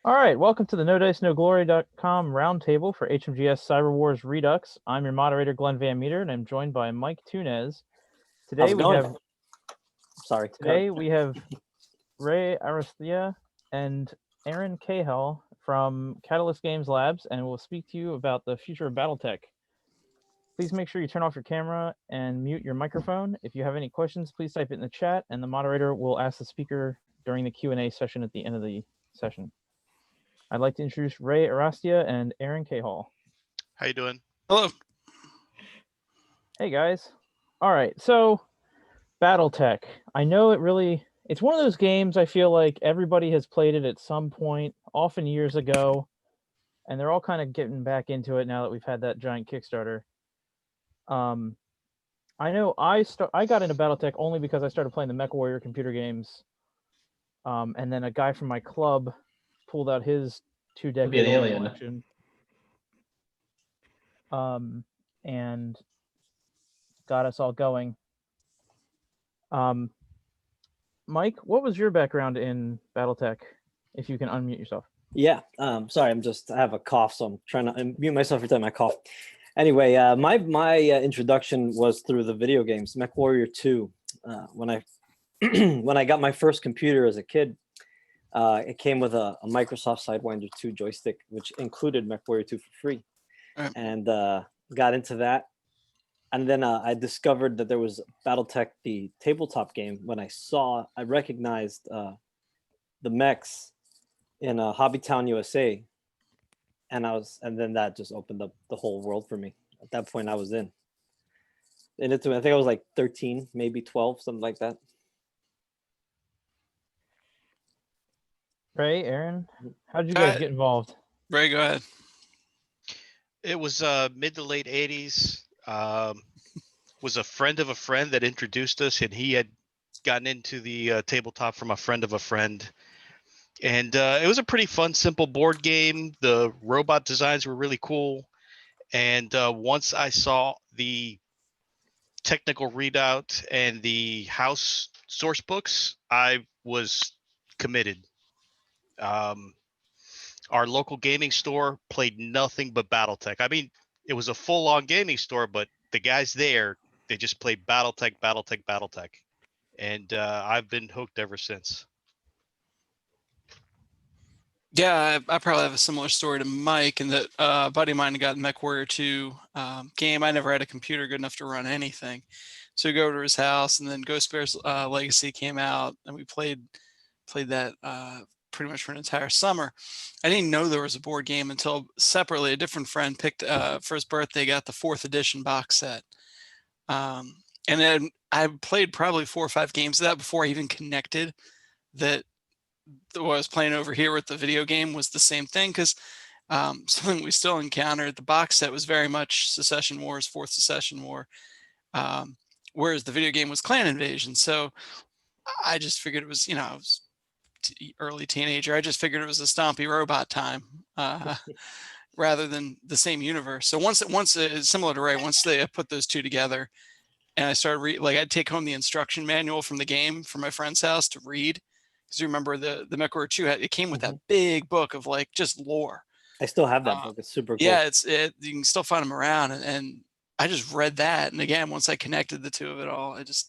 All right, welcome to the NoDiceNoGlory.com Roundtable for HMGS Cyber Wars Redux. I'm your moderator, Glenn Van Meter, and I'm joined by Mike Tunez. How's Today it we going? have Sorry. Ray Arasthia and Aaron Cahill from Catalyst Games Labs, and we'll speak to you about the future of Battletech. Please make sure you turn off your camera and mute your microphone. If you have any questions, please type it in the chat, and the moderator will ask the speaker during the Q&A session at the end of the session. I'd like to introduce Ray Arastia and Aaron Cahill. How you doing? Hello. Hey guys. All right, so Battletech. I know it's one of those games I feel like everybody has played it at some point, often years ago, and they're all kind of getting back into it now that we've had that giant Kickstarter. I know I got into Battletech only because I started playing the MechWarrior computer games, and then a guy from my club pulled out his 2-decade collection. And got us all going. Mike, what was your background in Battletech? If you can unmute yourself. Yeah. Sorry, I have a cough, so I'm trying to mute myself every time I cough. Anyway, my introduction was through the video games, MechWarrior 2. When I when I got my first computer as a kid, it came with a Microsoft Sidewinder 2 joystick, which included MechWarrior 2 for free, and got into that. And then I discovered that there was Battletech, the tabletop game. When I recognized the mechs in Hobbytown, USA, and then that just opened up the whole world for me. At that point, I was in. And I think I was like 13, maybe 12, something like that. Ray, Aaron, how did you guys get involved? Ray, go ahead. It was mid to late 80s. Was a friend of a friend that introduced us, and he had gotten into the tabletop from a friend of a friend. And it was a pretty fun, simple board game. The robot designs were really cool. And once I saw the technical readout and the house source books, I was committed. Our local gaming store played nothing but Battletech. I mean, it was a full-on gaming store, but the guys there, they just played Battletech. And I've been hooked ever since. Yeah, I probably have a similar story to Mike, in that a buddy of mine got MechWarrior 2 game. I never had a computer good enough to run anything. So we go over to his house, and then Ghost Bears Legacy came out, and we played that pretty much for an entire summer. I didn't know there was a board game until separately a different friend picked for his birthday, got the 4th edition box set. And then I played probably 4 or 5 games of that before I even connected that what I was playing over here with the video game was the same thing, because something we still encountered, the box set was very much Secession Wars, 4th Secession War, whereas the video game was Clan Invasion. So I just figured it was, I was early teenager. I just figured it was a stompy robot time rather than the same universe. So once it's similar to Ray, once they put those two together, and I started I'd take home the instruction manual from the game from my friend's house to read. Because you remember the MechWarrior 2, it came with that big book of just lore. I still have that book. It's super cool. Yeah, you can still find them around, and I just read that. And again, once I connected the two of it all, it's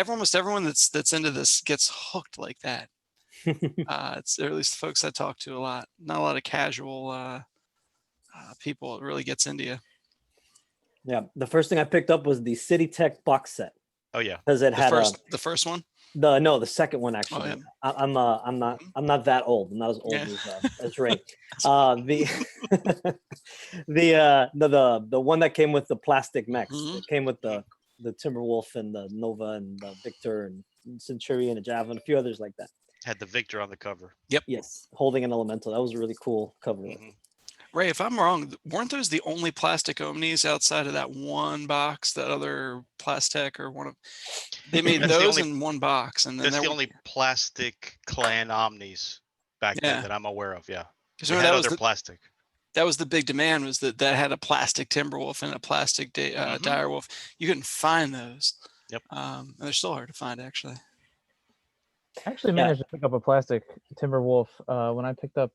almost everyone that's into this gets hooked like that. It's, or at least the folks I talk to a lot. Not a lot of casual people. It really gets into you. Yeah, the first thing I picked up was the City Tech box set. Oh yeah, because it had the first one. The second one actually. Oh, yeah. I'm not that old. I'm not as old as Ray. The one that came with the plastic mechs. It came with the Timberwolf and the Nova and the Victor and Centurion and Javelin, a few others like that. Had the Victor on the cover. Yep. Yes, holding an elemental. That was a really cool cover. Ray, if I'm wrong, weren't those the only plastic Omnis outside of that one box, that other Plastech or one of? They made those in one box, and then that's the only plastic Clan Omnis back then that I'm aware of. Yeah, because that was plastic. That was the big demand, was that had a plastic Timberwolf and a plastic Direwolf. You couldn't find those. Yep. And they're still hard to find, actually. I actually Yeah. managed to pick up a plastic Timberwolf when I picked up.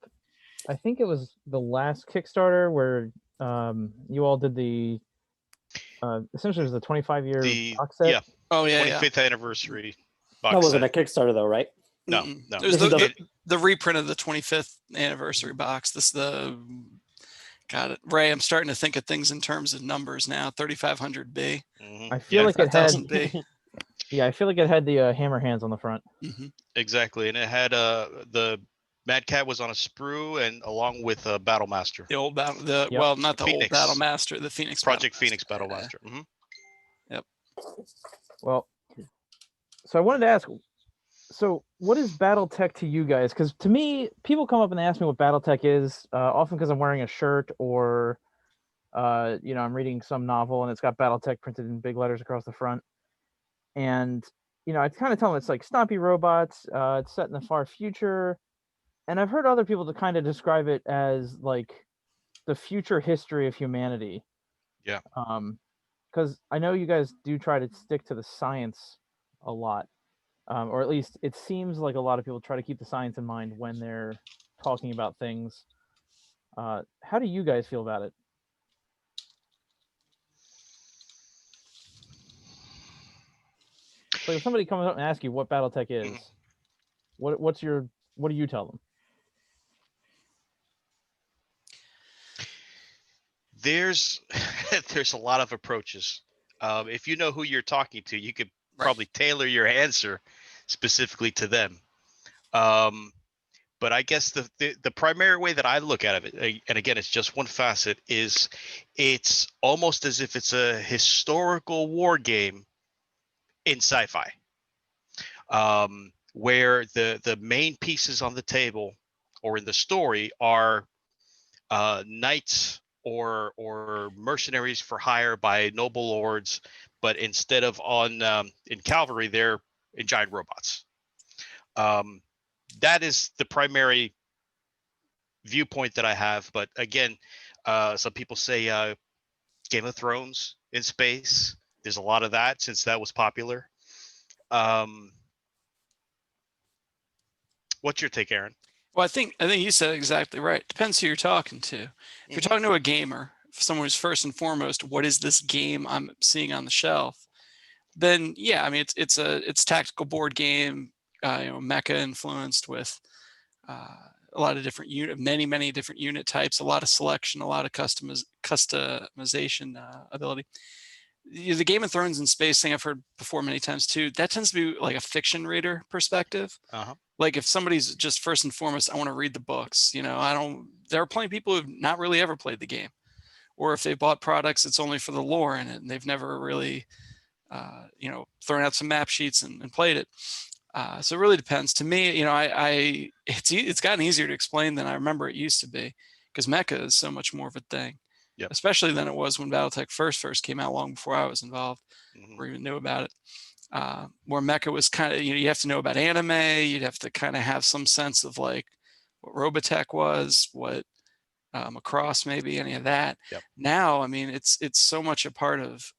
I think it was the last Kickstarter where you all did the essentially it was the 25-year The box set. yeah, Oh yeah, yeah. 25th anniversary box That wasn't a set. Kickstarter though, right? No, Mm-mm. no. It was This is the reprint of the 25th anniversary box. This got it. Ray, I'm starting to think of things in terms of numbers now. 3500B. Mhm. I feel Yeah, like it had 5000B. yeah, I feel like it had the hammer hands on the front. Mm-hmm. exactly. And it had the Mad Cat was on a sprue and along with Battle Master. The old battle, Yep. well, not the old Phoenix. Battle Master, the Phoenix Project Battle Phoenix Master. Battle Yeah. Master. Hmm. Well, so I wanted to ask, so what is Battletech to you guys? Because to me, people come up and they ask me what Battletech is, often because I'm wearing a shirt or, I'm reading some novel and it's got Battletech printed in big letters across the front. And, I kind of tell them it's like stompy robots, it's set in the far future. And I've heard other people to kind of describe it as like the future history of humanity. Yeah. Because I know you guys do try to stick to the science a lot. Or at least it seems like a lot of people try to keep the science in mind when they're talking about things. How do you guys feel about it? It's like if somebody comes up and asks you what BattleTech is, Mhm. what do you tell them? There's there's a lot of approaches. If you know who you're talking to, you could Right. probably tailor your answer specifically to them. But I guess the primary way that I look at it, and again, it's just one facet, is it's almost as if it's a historical war game in sci-fi, where the main pieces on the table or in the story are knights or mercenaries for hire by noble lords, but instead of on in cavalry, they're in giant robots. That is the primary viewpoint that I have. But again, some people say Game of Thrones in space. There's a lot of that since that was popular. What's your take, Aaron? Well, I think you said it exactly right. Depends who you're talking to. If you're talking to a gamer, someone who's first and foremost, what is this game I'm seeing on the shelf? Then yeah, I mean it's a tactical board game, mecha influenced with a lot of different many different unit types, a lot of selection, a lot of customization ability. The Game of Thrones in space thing I've heard before many times too. That tends to be like a fiction reader perspective. Like if somebody's just first and foremost, I want to read the books. I don't. There are plenty of people who've not really ever played the game, or if they bought products, it's only for the lore in it, and they've never really, thrown out some map sheets and played it. So it really depends. To me, it's gotten easier to explain than I remember it used to be, because mecha is so much more of a thing. Yep. Especially than it was when Battletech first came out, long before I was involved or even knew about it. Where mecha was kind of, you have to know about anime, you'd have to kind of have some sense of like what Robotech was, what Macross, maybe any of that. Yep. Now, I mean, it's so much a part of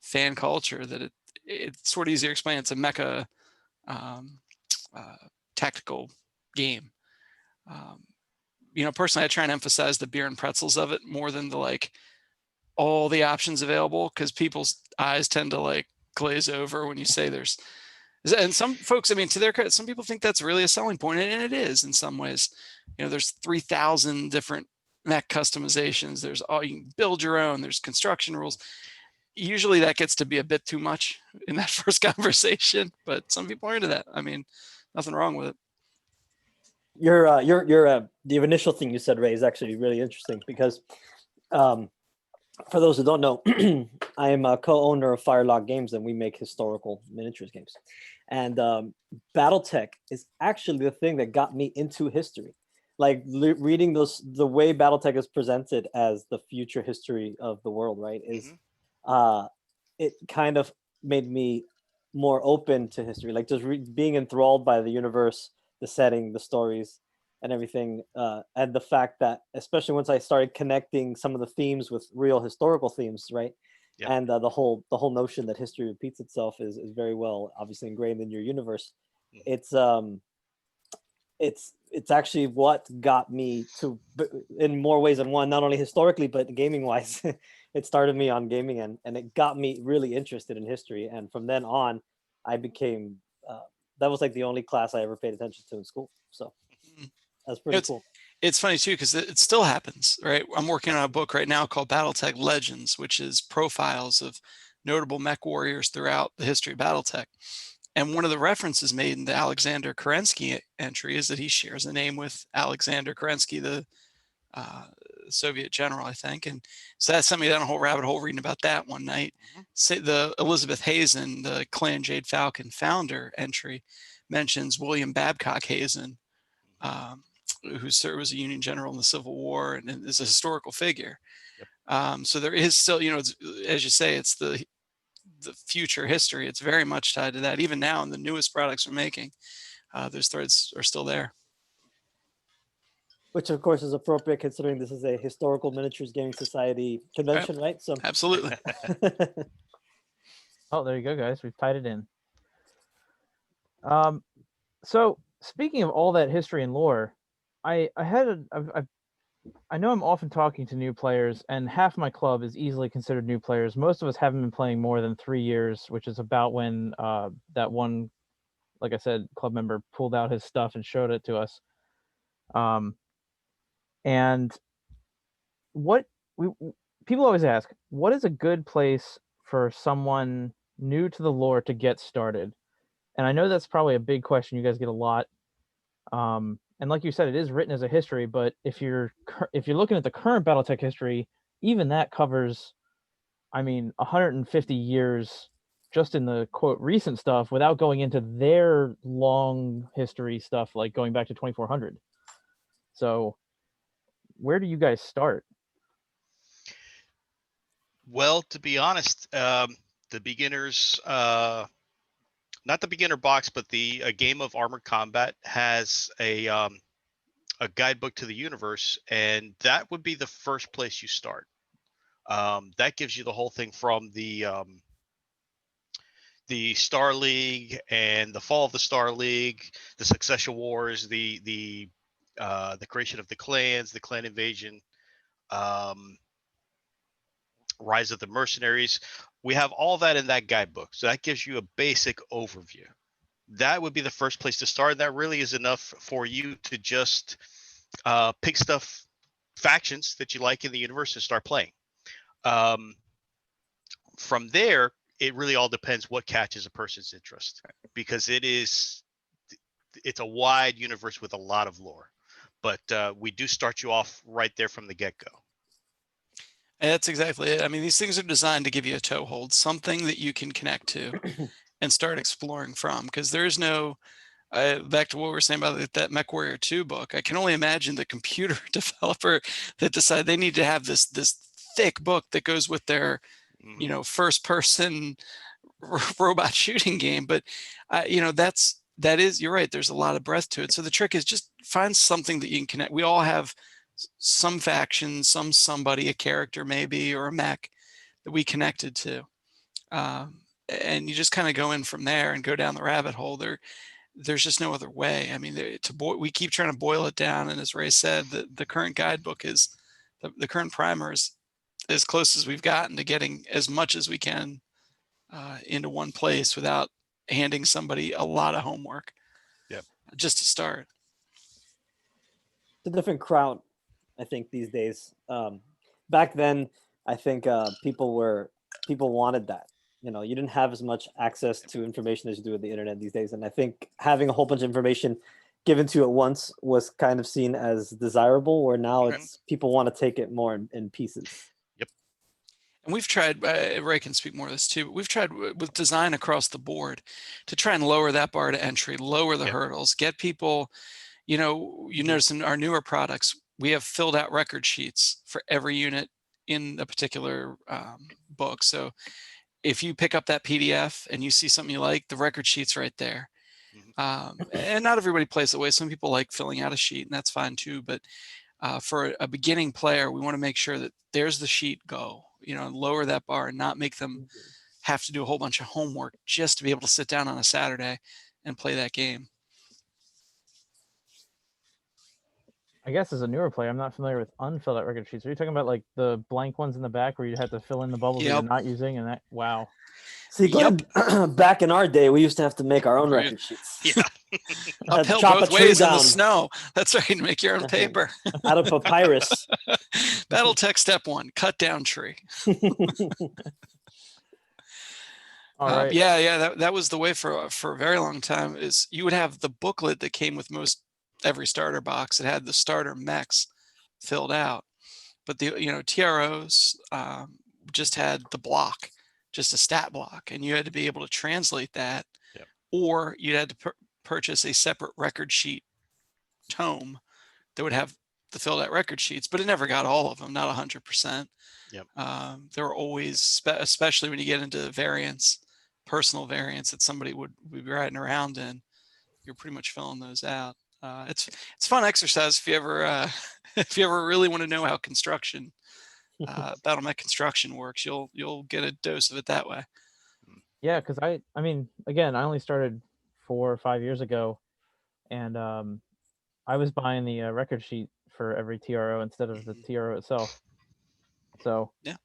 fan culture that it's sort of easier to explain. It's a mecha tactical game. Personally, I try and emphasize the beer and pretzels of it more than all the options available, because people's eyes tend to glaze over when you say there's, and some folks, I mean, to their credit, some people think that's really a selling point, and it is in some ways. There's 3,000 different mech customizations. There's you can build your own. There's construction rules. Usually that gets to be a bit too much in that first conversation, but some people are into that. I mean, nothing wrong with it. The initial thing you said, Ray, is actually really interesting because, for those who don't know, I am a co-owner of Firelog Games, and we make historical miniatures games. And BattleTech is actually the thing that got me into history. Like reading the way BattleTech is presented as the future history of the world, right? Is it kind of made me more open to history, like just being enthralled by the universe, the setting, the stories, and everything, and the fact that, especially once I started connecting some of the themes with real historical themes, right? Yep. And the whole notion that history repeats itself is very well, obviously, ingrained in your universe. it's actually what got me to, in more ways than one, not only historically but gaming wise. It started me on gaming, and it got me really interested in history, and from then on I became that was like the only class I ever paid attention to in school, so that's pretty cool. It's funny too, because it still happens, right? I'm working on a book right now called Battletech Legends, which is profiles of notable mech warriors throughout the history of Battletech. And one of the references made in the Alexander Kerensky entry is that he shares a name with Alexander Kerensky, the Soviet general, I think. And so that sent me down a whole rabbit hole reading about that one night. Say the Elizabeth Hazen, the Clan Jade Falcon founder entry, mentions William Babcock Hazen, who served as a Union general in the Civil War and is a historical figure. So there is still, you know, it's, as you say, it's the future history. It's very much tied to that. Even now in the newest products we're making, those threads are still there. Which of course is appropriate considering this is a historical miniatures gaming society convention, right? So absolutely. Oh, there you go, guys. We've tied it in. So speaking of all that history and lore, I know I'm often talking to new players, and half my club is easily considered new players. Most of us haven't been playing more than 3 years, which is about when that one, like I said, club member pulled out his stuff and showed it to us. And people always ask, what is a good place for someone new to the lore to get started? And I know that's probably a big question you guys get a lot. And like you said, it is written as a history, but if you're looking at the current Battletech history, even that covers, 150 years just in the quote recent stuff without going into their long history stuff, like going back to 2400. So where do you guys start? Well, to be honest, the beginners, not the beginner box, but a game of Armored Combat has a guidebook to the universe, and that would be the first place you start. That gives you the whole thing from the Star League and the fall of the Star League, the Succession Wars, the creation of the clans, the clan invasion, Rise of the Mercenaries. We have all that in that guidebook, so that gives you a basic overview. That would be the first place to start. That really is enough for you to just pick factions that you like in the universe and start playing. From there, it really all depends what catches a person's interest, because it's a wide universe with a lot of lore. But we do start you off right there from the get-go. That's exactly it. I mean, these things are designed to give you a toehold, something that you can connect to and start exploring from, because there's no, back to what we were saying about that MechWarrior 2 book, I can only imagine the computer developer that decided they need to have this thick book that goes with their, you know, first person robot shooting game. But, you know, that is, you're right, there's a lot of breadth to it. So the trick is just find something that you can connect. We all have some faction, somebody, a character maybe, or a mech that we connected to. And you just kind of go in from there and go down the rabbit hole. There's just no other way. I mean, we keep trying to boil it down. And as Ray said, the current guidebook is, the current primer is as close as we've gotten to getting as much as we can into one place without handing somebody a lot of homework. Yep. Just to start. It's a different crowd, I think, these days. Back then, I think people wanted that. You know, you didn't have as much access to information as you do with the internet these days. And I think having a whole bunch of information given to you at once was kind of seen as desirable, where now it's people want to take it more in pieces. Yep. And we've tried, Ray can speak more of this too, but we've tried with design across the board to try and lower that bar to entry, lower the hurdles, get people, you know, you notice in our newer products, we have filled out record sheets for every unit in a particular book. So if you pick up that PDF and you see something you like, the record sheet's right there. And not everybody plays that way. Some people like filling out a sheet, and that's fine too. But for a beginning player, we want to make sure that there's the sheet, go, you know, and lower that bar and not make them have to do a whole bunch of homework just to be able to sit down on a Saturday and play that game. I guess as a newer player, I'm not familiar with unfilled out record sheets. Are you talking about like the blank ones in the back where you had to fill in the bubbles that you're Yep. not using? And that, wow. See, Glenn, back in our day, we used to have to make our own Right. record sheets. Yeah. Uphill Chop both a tree ways in the down snow. That's right. Make your own paper. out of papyrus. Battletech step 1, cut down tree. All right. Yeah. That was the way for a very long time. Is you would have the booklet that came with most every starter box. It had the starter mechs filled out, but the TROs just had the block, just a stat block, and you had to be able to translate that, Yep. or you had to purchase a separate record sheet tome that would have the filled out record sheets, but it never got all of them, not 100%. Yep. There were always, especially when you get into variants, personal variants that somebody would be riding around in, you're pretty much filling those out. It's fun exercise if you ever if you ever really want to know how construction BattleMech construction works. You'll get a dose of it that way. Yeah, because I mean, again, I only started 4 or 5 years ago, and I was buying the record sheet for every TRO instead of the TRO itself. So yeah,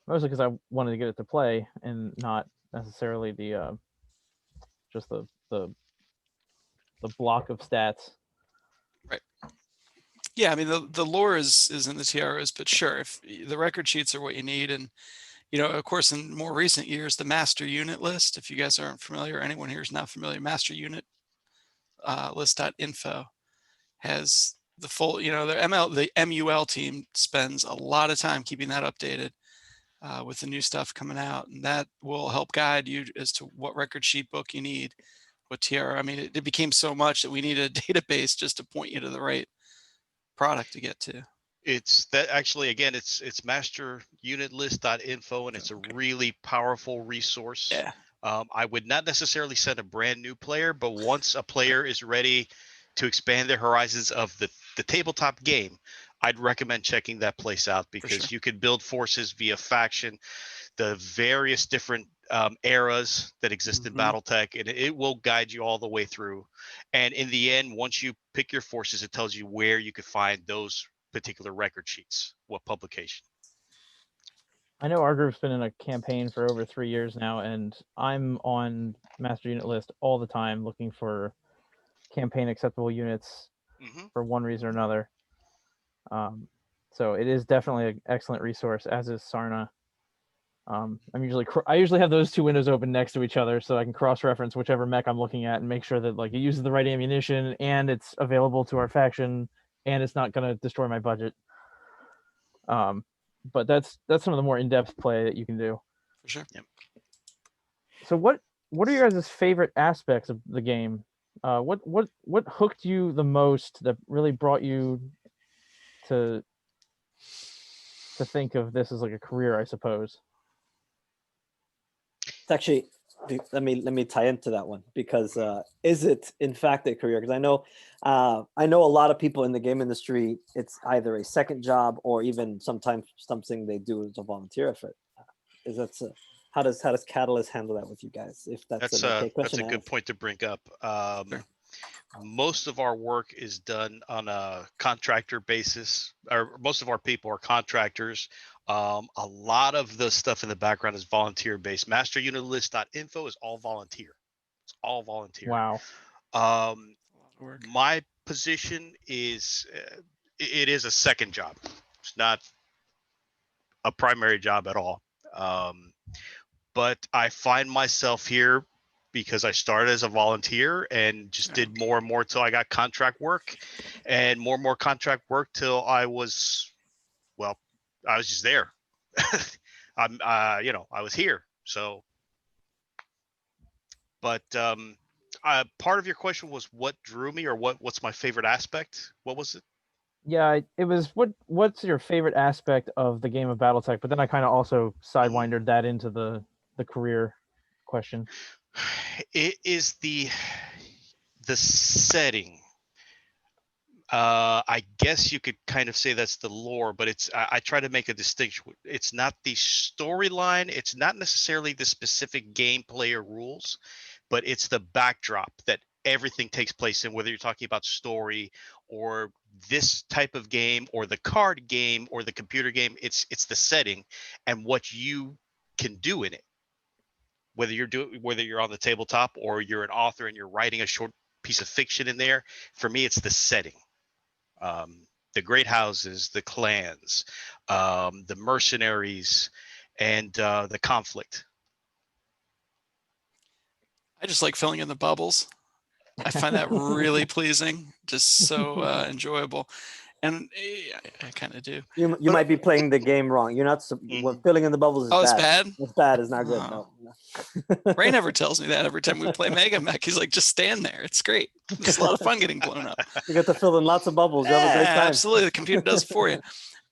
mostly because I wanted to get it to play and not necessarily the just the block of stats. right. Yeah, I mean the lore is in the TROs, but sure, if the record sheets are what you need, and of course, in more recent years, the master unit list. If you guys aren't familiar, anyone here is not familiar, master unit list.info has the full. The MUL team spends a lot of time keeping that updated with the new stuff coming out, and that will help guide you as to what record sheet book you need, what TRO. I mean, it became so much that we need a database just to point you to the right product to get to. It's that actually, again, it's masterunitlist.info, and it's a really powerful resource. Yeah. I would not necessarily send a brand new player, but once a player is ready to expand their horizons of the tabletop game, I'd recommend checking that place out, because you can build forces via faction, the various different eras that exist in Battletech, and it will guide you all the way through. And in the end, once you pick your forces, it tells you where you could find those particular record sheets, what publication. I know our group's been in a campaign for over 3 years now, and I'm on master unit list all the time looking for campaign acceptable units for one reason or another. So it is definitely an excellent resource, as is Sarna. I usually have those two windows open next to each other so I can cross-reference whichever mech I'm looking at and make sure that like it uses the right ammunition and it's available to our faction and it's not going to destroy my budget. But that's some of the more in-depth play that you can do. For sure. Yep. So what are your guys' favorite aspects of the game? What hooked you the most that really brought you to think of this as like a career, I suppose? It's actually, let me tie into that one, because is it in fact a career? Because I know a lot of people in the game industry, it's either a second job or even sometimes something they do as a volunteer effort. Is that how does Catalyst handle that with you guys? If that's an okay question, that's a good point to bring up. Sure. Most of our work is done on a contractor basis, or most of our people are contractors. A lot of the stuff in the background is volunteer based. Masterunitlist.info is all volunteer. It's all volunteer. Wow. My position is it is a second job. It's not a primary job at all. But I find myself here because I started as a volunteer and just did more and more till I got contract work, and more contract work till I was just there. I was here. So, but part of your question was what drew me, or what's my favorite aspect? What was it? Yeah, it was what's your favorite aspect of the game of Battletech? But then I kind of also sidewindered that into the career question. It is the setting. I guess you could kind of say that's the lore, but I try to make a distinction. It's not the storyline. It's not necessarily the specific gameplay or rules, but it's the backdrop that everything takes place in, whether you're talking about story or this type of game or the card game or the computer game. It's the setting and what you can do in it, whether you're on the tabletop or you're an author and you're writing a short piece of fiction in there. For me, it's the setting. The great houses, the clans, the mercenaries, and the conflict. I just like filling in the bubbles. I find that really pleasing, just so enjoyable. And I kind of do. You But- might be playing the game wrong. You're not. What filling in the bubbles is Oh, it's bad. bad? It's bad. It's not good. Oh. No. Ray never tells me that every time we play Mega Mech. He's like, just stand there. It's great. It's a lot of fun getting blown up. You get to fill in lots of bubbles. You have a great Yeah, time. absolutely. The computer does it for you.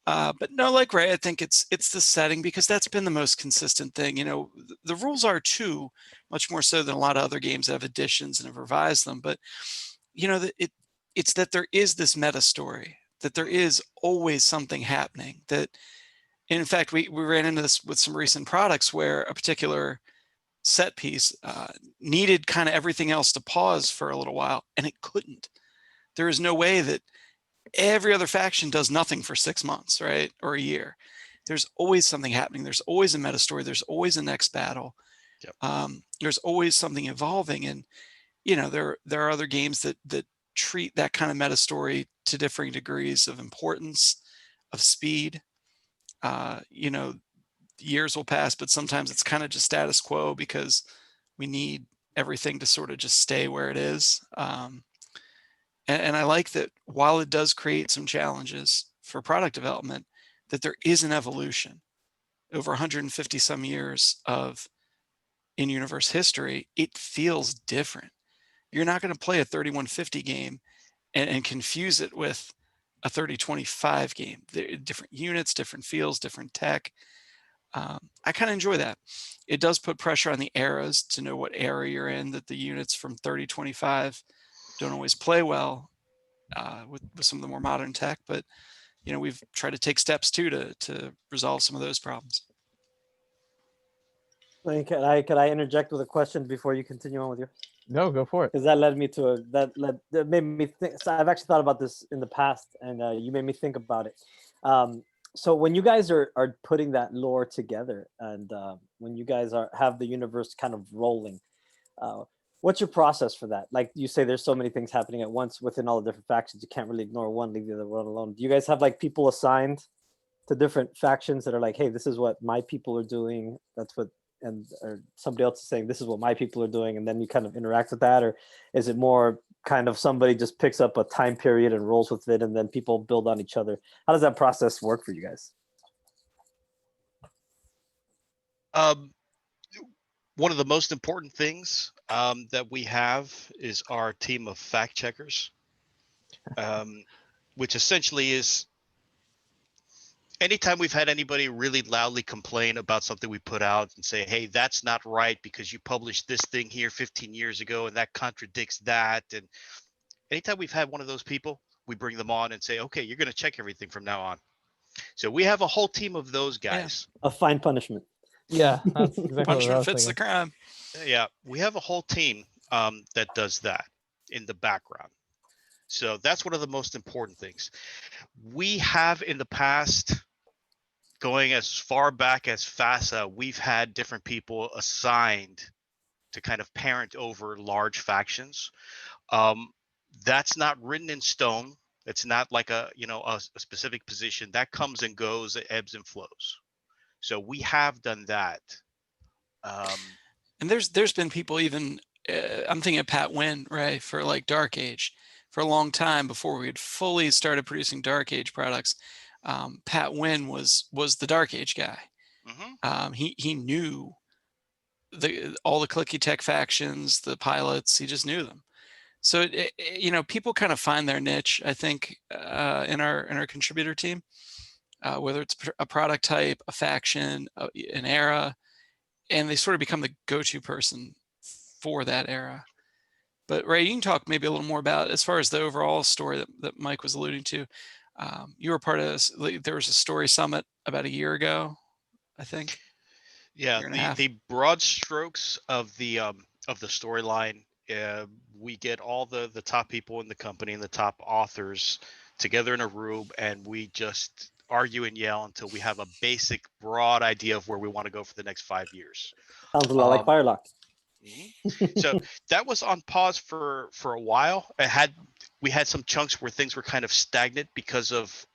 But no, like Ray, I think it's the setting, because that's been the most consistent thing. You know, the rules are too, much more so than a lot of other games that have additions and have revised them. But you know, it's that there is this meta story, that there is always something happening. That, in fact, we ran into this with some recent products where a particular set piece needed kind of everything else to pause for a little while, and it couldn't. There is no way that every other faction does nothing for 6 months, right, or a year. There's always something happening. There's always a meta story. There's always a next battle. Yep. There's always something evolving, and you know, there are other games that treat that kind of meta story to differing degrees of importance, of speed. You know, years will pass, but sometimes it's kind of just status quo because we need everything to sort of just stay where it is. And I like that while it does create some challenges for product development, that there is an evolution over 150 some years of in-universe history. It feels different. You're not going to play a 3150 game and confuse it with a 3025 game. They're different units, different feels, different tech. I kind of enjoy that. It does put pressure on the eras to know what era you're in, that the units from 3025 don't always play well with some of the more modern tech, but you know, we've tried to take steps too to resolve some of those problems. Could I interject with a question before you continue on with your? No, go for it. Because that led me to that made me think. So I've actually thought about this in the past, and you made me think about it. So when you guys are putting that lore together, and when you guys have the universe kind of rolling, what's your process for that? Like you say, there's so many things happening at once within all the different factions. You can't really ignore one, leave the other one alone. Do you guys have like people assigned to different factions that are like, hey, this is what my people are doing. That's what. And or somebody else is saying this is what my people are doing, and then you kind of interact with that? Or is it more kind of somebody just picks up a time period and rolls with it, and then people build on each other? How does that process work for you guys? One of the most important things that we have is our team of fact checkers, which essentially is anytime we've had anybody really loudly complain about something we put out and say, hey, that's not right because you published this thing here 15 years ago and that contradicts that. And anytime we've had one of those people, we bring them on and say, okay, you're going to check everything from now on. So we have a whole team of those guys. A fine punishment. Yeah, that's exactly what I Punishment was fits the thinking. crime. Yeah, we have a whole team that does that in the background. So that's one of the most important things. We have in the past, going as far back as FASA, we've had different people assigned to kind of parent over large factions. That's not written in stone. It's not like a specific position that comes and goes, it ebbs and flows. So we have done that. And there's been people even, I'm thinking of Pat Wynn, right, for like Dark Age. For a long time before we had fully started producing Dark Age products, Pat Wynn was the Dark Age guy. Mm-hmm. He knew all the clicky tech factions, the pilots. He just knew them. So you know, people kind of find their niche, I think, in our contributor team, whether it's a product type, a faction, an era, and they sort of become the go-to person for that era. But Ray, you can talk maybe a little more about, as far as the overall story that Mike was alluding to. You were part of this. There was a story summit about a year ago, I think. Yeah, the broad strokes of the storyline we get all the top people in the company and the top authors together in a room, and we just argue and yell until we have a basic broad idea of where we want to go for the next 5 years. Sounds a lot like Firelock. So that was on pause for a while. We had some chunks where things were kind of stagnant because of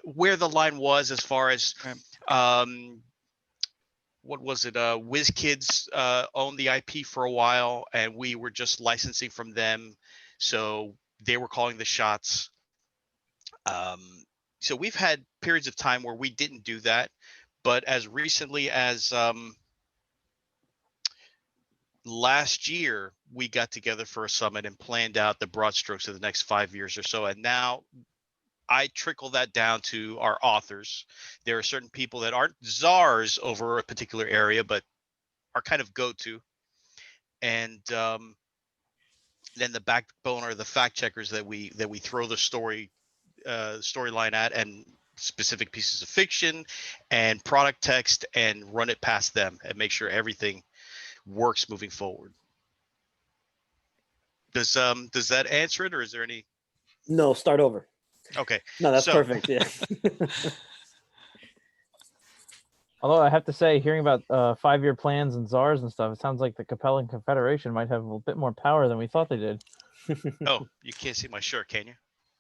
where the line was as far as what was it? WizKids owned the IP for a while, and we were just licensing from them, so they were calling the shots. So we've had periods of time where we didn't do that, but as recently as last year, we got together for a summit and planned out the broad strokes of the next 5 years or so, and now I trickle that down to our authors. There are certain people that aren't czars over a particular area, but are kind of go-to. And then the backbone are the fact checkers that we throw the storyline at, and specific pieces of fiction and product text, and run it past them and make sure everything works moving forward. Does that answer it, or is there any? No, start over. Okay. No, that's So- perfect. Yeah. Although I have to say, hearing about 5-year plans and czars and stuff, it sounds like the Capellan Confederation might have a little bit more power than we thought they did. Oh, you can't see my shirt, can you?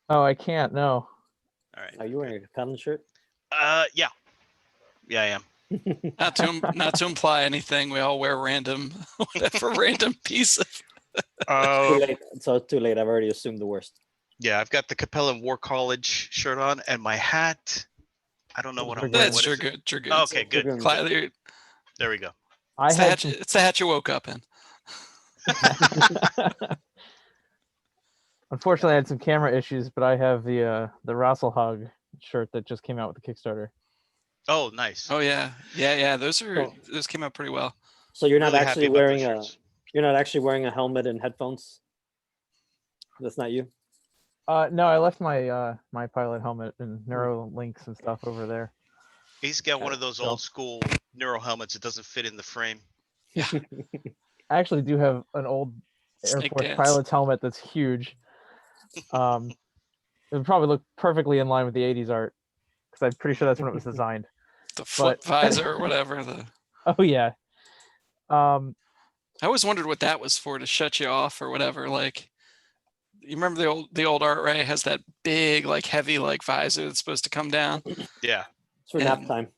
Oh, I can't. No. All right. Are you wearing a Capellan shirt? Yeah, I am. Not to imply anything. We all wear random piece of. Too late. So it's too late. I've already assumed the worst. Yeah, I've got the Capellan War College shirt on, and my hat. I don't know what I'm wearing. That's What true. is it? Good. True good. Okay, good. Dragoon. There we go. I It's had the hat you woke up in. Unfortunately, I had some camera issues, but I have the Rasselhog shirt that just came out with the Kickstarter. Oh, nice. Oh yeah. Those Cool. came out pretty well. So you're not Really happy actually about wearing those shirts. you're not actually wearing a helmet and headphones. That's not you. No, I left my my pilot helmet and neuro links and stuff over there. He's got one of those So- old school neuro helmets. It doesn't fit in the frame. I actually do have an old Air Snake Force dance. pilot's helmet that's huge. It would probably look perfectly in line with the 80s art, because I'm pretty sure that's when it was designed. The flip But- visor or whatever. Oh yeah. I always wondered what that was for, to shut you off or whatever. Like, you remember the old art ray has that big, like heavy, like visor that's supposed to come down. Yeah. It's for nap And- time.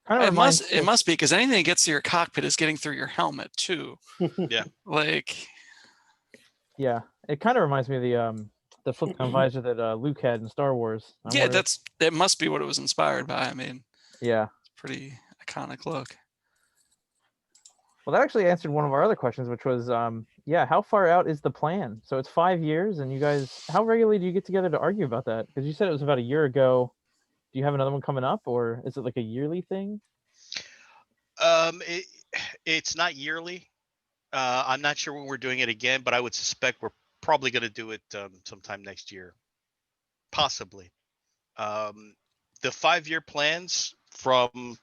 Kind of It must be, because anything that gets to your cockpit is getting through your helmet too. Yeah. Like, Yeah, it kind of reminds me of the flip down visor that Luke had in Star Wars. I yeah, wonder- that must be what it was inspired by. I mean, yeah. pretty iconic look. Well, that actually answered one of our other questions, which was, yeah, how far out is the plan? So it's 5 years, and you guys, how regularly do you get together to argue about that? Because you said it was about a year ago. Do you have another one coming up, or is it like a yearly thing? It's not yearly. I'm not sure when we're doing it again, but I would suspect we're probably going to do it sometime next year, possibly. The 5-year plans, from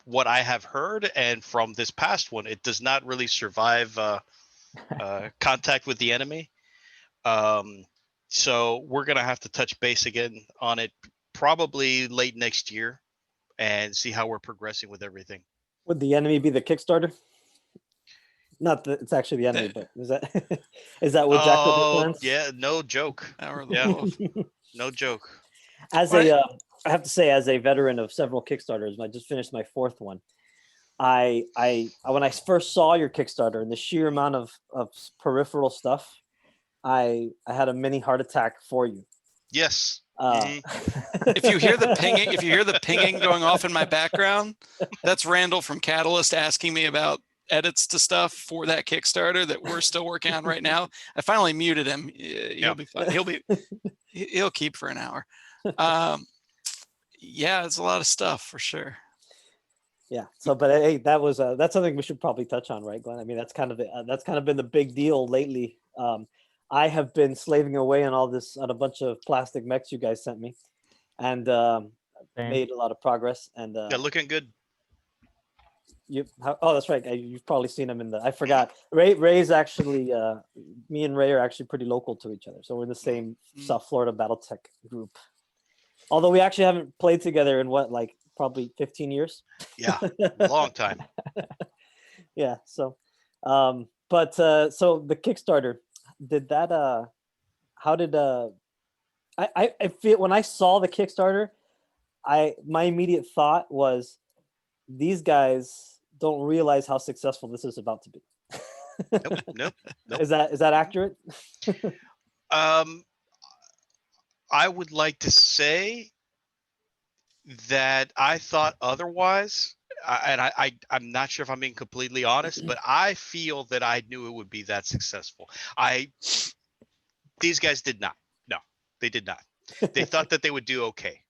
what I have heard and from this past one, it does not really survive contact with the enemy. So we're going to have to touch base again on it probably late next year and see how we're progressing with everything. Would the enemy be the Kickstarter? Not that it's actually the enemy, but is that is that what Jack Oh, plans? yeah, no joke. Hour of the Yeah. Wolf. No joke. As Right. I have to say, as a veteran of several Kickstarters, I just finished my 4th one. I when I first saw your Kickstarter and the sheer amount of peripheral stuff, I had a mini heart attack for you. Yes. If you hear the pinging going off in my background, that's Randall from Catalyst asking me about edits to stuff for that Kickstarter that we're still working on right now. I finally muted him. He'll be fine. He'll keep for an hour. Yeah, it's a lot of stuff for sure. Yeah. So, but hey, that's something we should probably touch on, right, Glenn? I mean, that's kind of been the big deal lately. I have been slaving away on a bunch of plastic mechs you guys sent me, and Same. made a lot of progress. And Yeah, looking good. Oh, that's right. You've probably seen him in the. I forgot. Ray's actually. Me and Ray are actually pretty local to each other, so we're in the same South Florida Battletech group. Although we actually haven't played together in like probably 15 years. Yeah, long time. Yeah. So, so the Kickstarter, did that? How did I feel when I saw the Kickstarter, my immediate thought was, these guys don't realize how successful this is about to be. Nope. Is that accurate? I would like to say that I thought otherwise, and I'm not sure if I'm being completely honest, but I feel that I knew it would be that successful. These guys did not. No, they did not. They thought that they would do okay,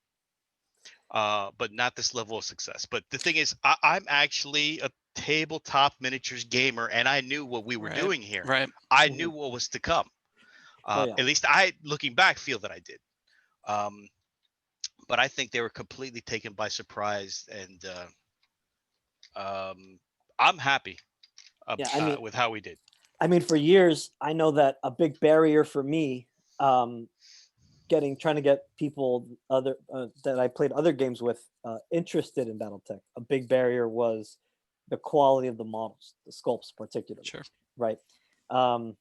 but not this level of success. But the thing is, I'm actually a tabletop miniatures gamer, and I knew what we were doing here. Right. I knew what was to come. At least looking back, feel that I did. But I think they were completely taken by surprise, and I'm happy with how we did. I mean, for years, I know that a big barrier for me, trying to get people that I played other games with interested in BattleTech, a big barrier was the quality of the models, the sculpts particularly. Sure. Right. And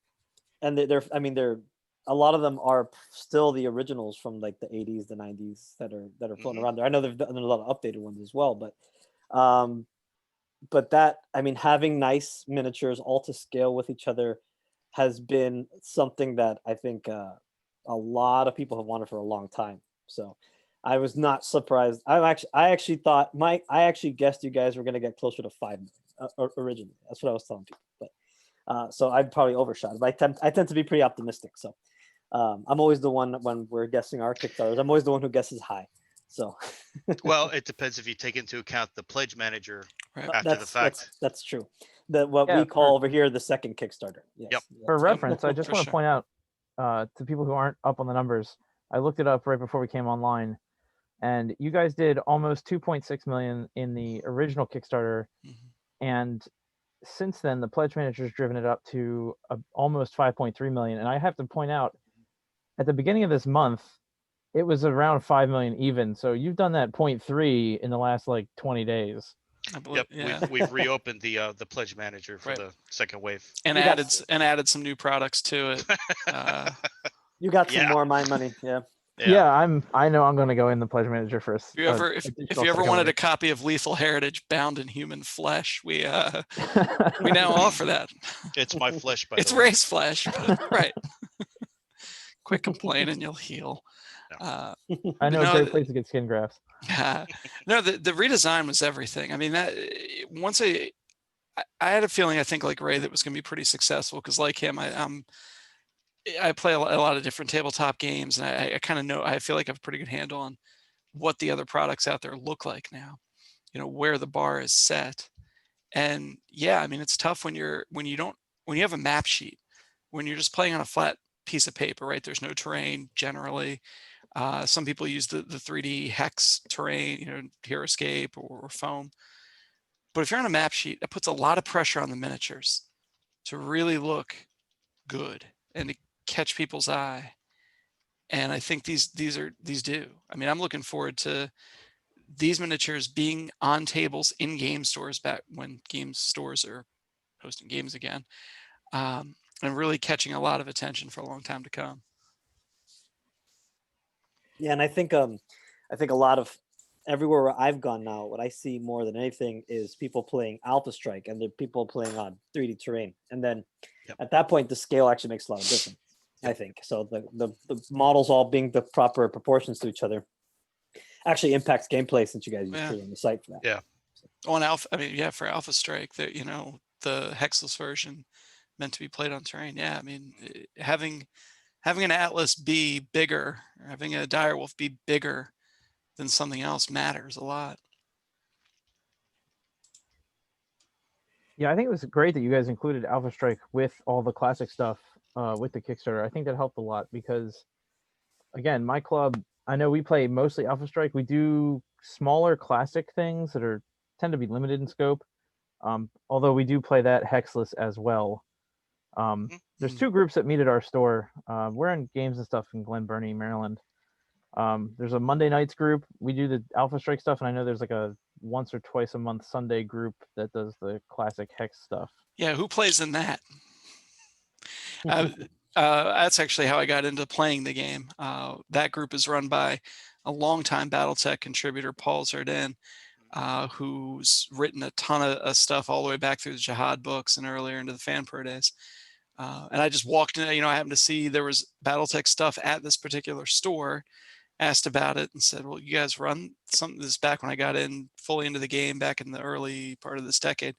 they're a lot of them are still the originals from like the 80s, the 90s that are floating around there. I know there's a lot of updated ones as well, but that, I mean, having nice miniatures all to scale with each other has been something that I think a lot of people have wanted for a long time. So I was not surprised. I actually thought I actually guessed you guys were going to get closer to 5 originally. That's what I was telling people. But so I'd probably overshot. But I tend to be pretty optimistic. So I'm always the one when we're guessing our Kickstarters. I'm always the one who guesses high. So well, it depends if you take into account the pledge manager after the fact. That's true. What we call over here the second Kickstarter. Yes. Yep. For reference, I just want to sure. point out to people who aren't up on the numbers, I looked it up right before we came online, and you guys did almost 2.6 million in the original Kickstarter, and since then the pledge manager's driven it up to almost 5.3 million. And I have to point out, at the beginning of this month, it was around 5 million even. So you've done that 0.3 in the last like 20 days. I believe, yep, we've reopened the pledge manager for the second wave, and added some new products to it. You got some more of my money, Yeah, I know I'm going to go in the pledge manager first. If you ever wanted a copy of Lethal Heritage bound in human flesh, we now offer that. It's my flesh, by it's the way. race flesh, right? Quick complaint and you'll heal. I know a great place to get skin grafts. No, the redesign was everything. I mean, that once I had a feeling, I think like Ray, that was going to be pretty successful because, like him, I play a lot of different tabletop games, and I kind of know. I feel like I have a pretty good handle on what the other products out there look like now. You know, where the bar is set, and I mean, it's tough when you have a map sheet, when you're just playing on a flat piece of paper, right? There's no terrain generally. Some people use the 3D hex terrain, Heroescape or foam. But if you're on a map sheet, that puts a lot of pressure on the miniatures to really look good and to catch people's eye. And I think these do. I mean, I'm looking forward to these miniatures being on tables in game stores back when game stores are hosting games again, and really catching a lot of attention for a long time to come. Yeah, and I think a lot of everywhere where I've gone now, what I see more than anything is people playing Alpha Strike, and they're people playing on 3D terrain. And then at that point, the scale actually makes a lot of difference, I think. So the models all being the proper proportions to each other actually impacts gameplay, since you guys use it on the site for that. Yeah. On Alpha, I mean, for Alpha Strike, the hexless version meant to be played on terrain. Yeah, I mean, having an Atlas be bigger, or having a Direwolf be bigger than something else matters a lot. Yeah, I think it was great that you guys included Alpha Strike with all the classic stuff with the Kickstarter. I think that helped a lot because, again, my club, I know we play mostly Alpha Strike. We do smaller classic things that tend to be limited in scope, Although we do play that hexless as well. There's 2 groups that meet at our store. We're in Games and Stuff in Glen Burnie, Maryland. There's a Monday nights group. We do the Alpha Strike stuff, and I know there's like a once or twice a month Sunday group that does the classic hex stuff. Yeah, who plays in that? That's actually how I got into playing the game. That group is run by a longtime Battletech contributor, Paul Zardin, who's written a ton of stuff all the way back through the Jihad books and earlier into the Fan Pro days. And I just walked in, I happened to see there was Battletech stuff at this particular store, asked about it and said, well, you guys run something. This is back when I got in fully into the game back in the early part of this decade.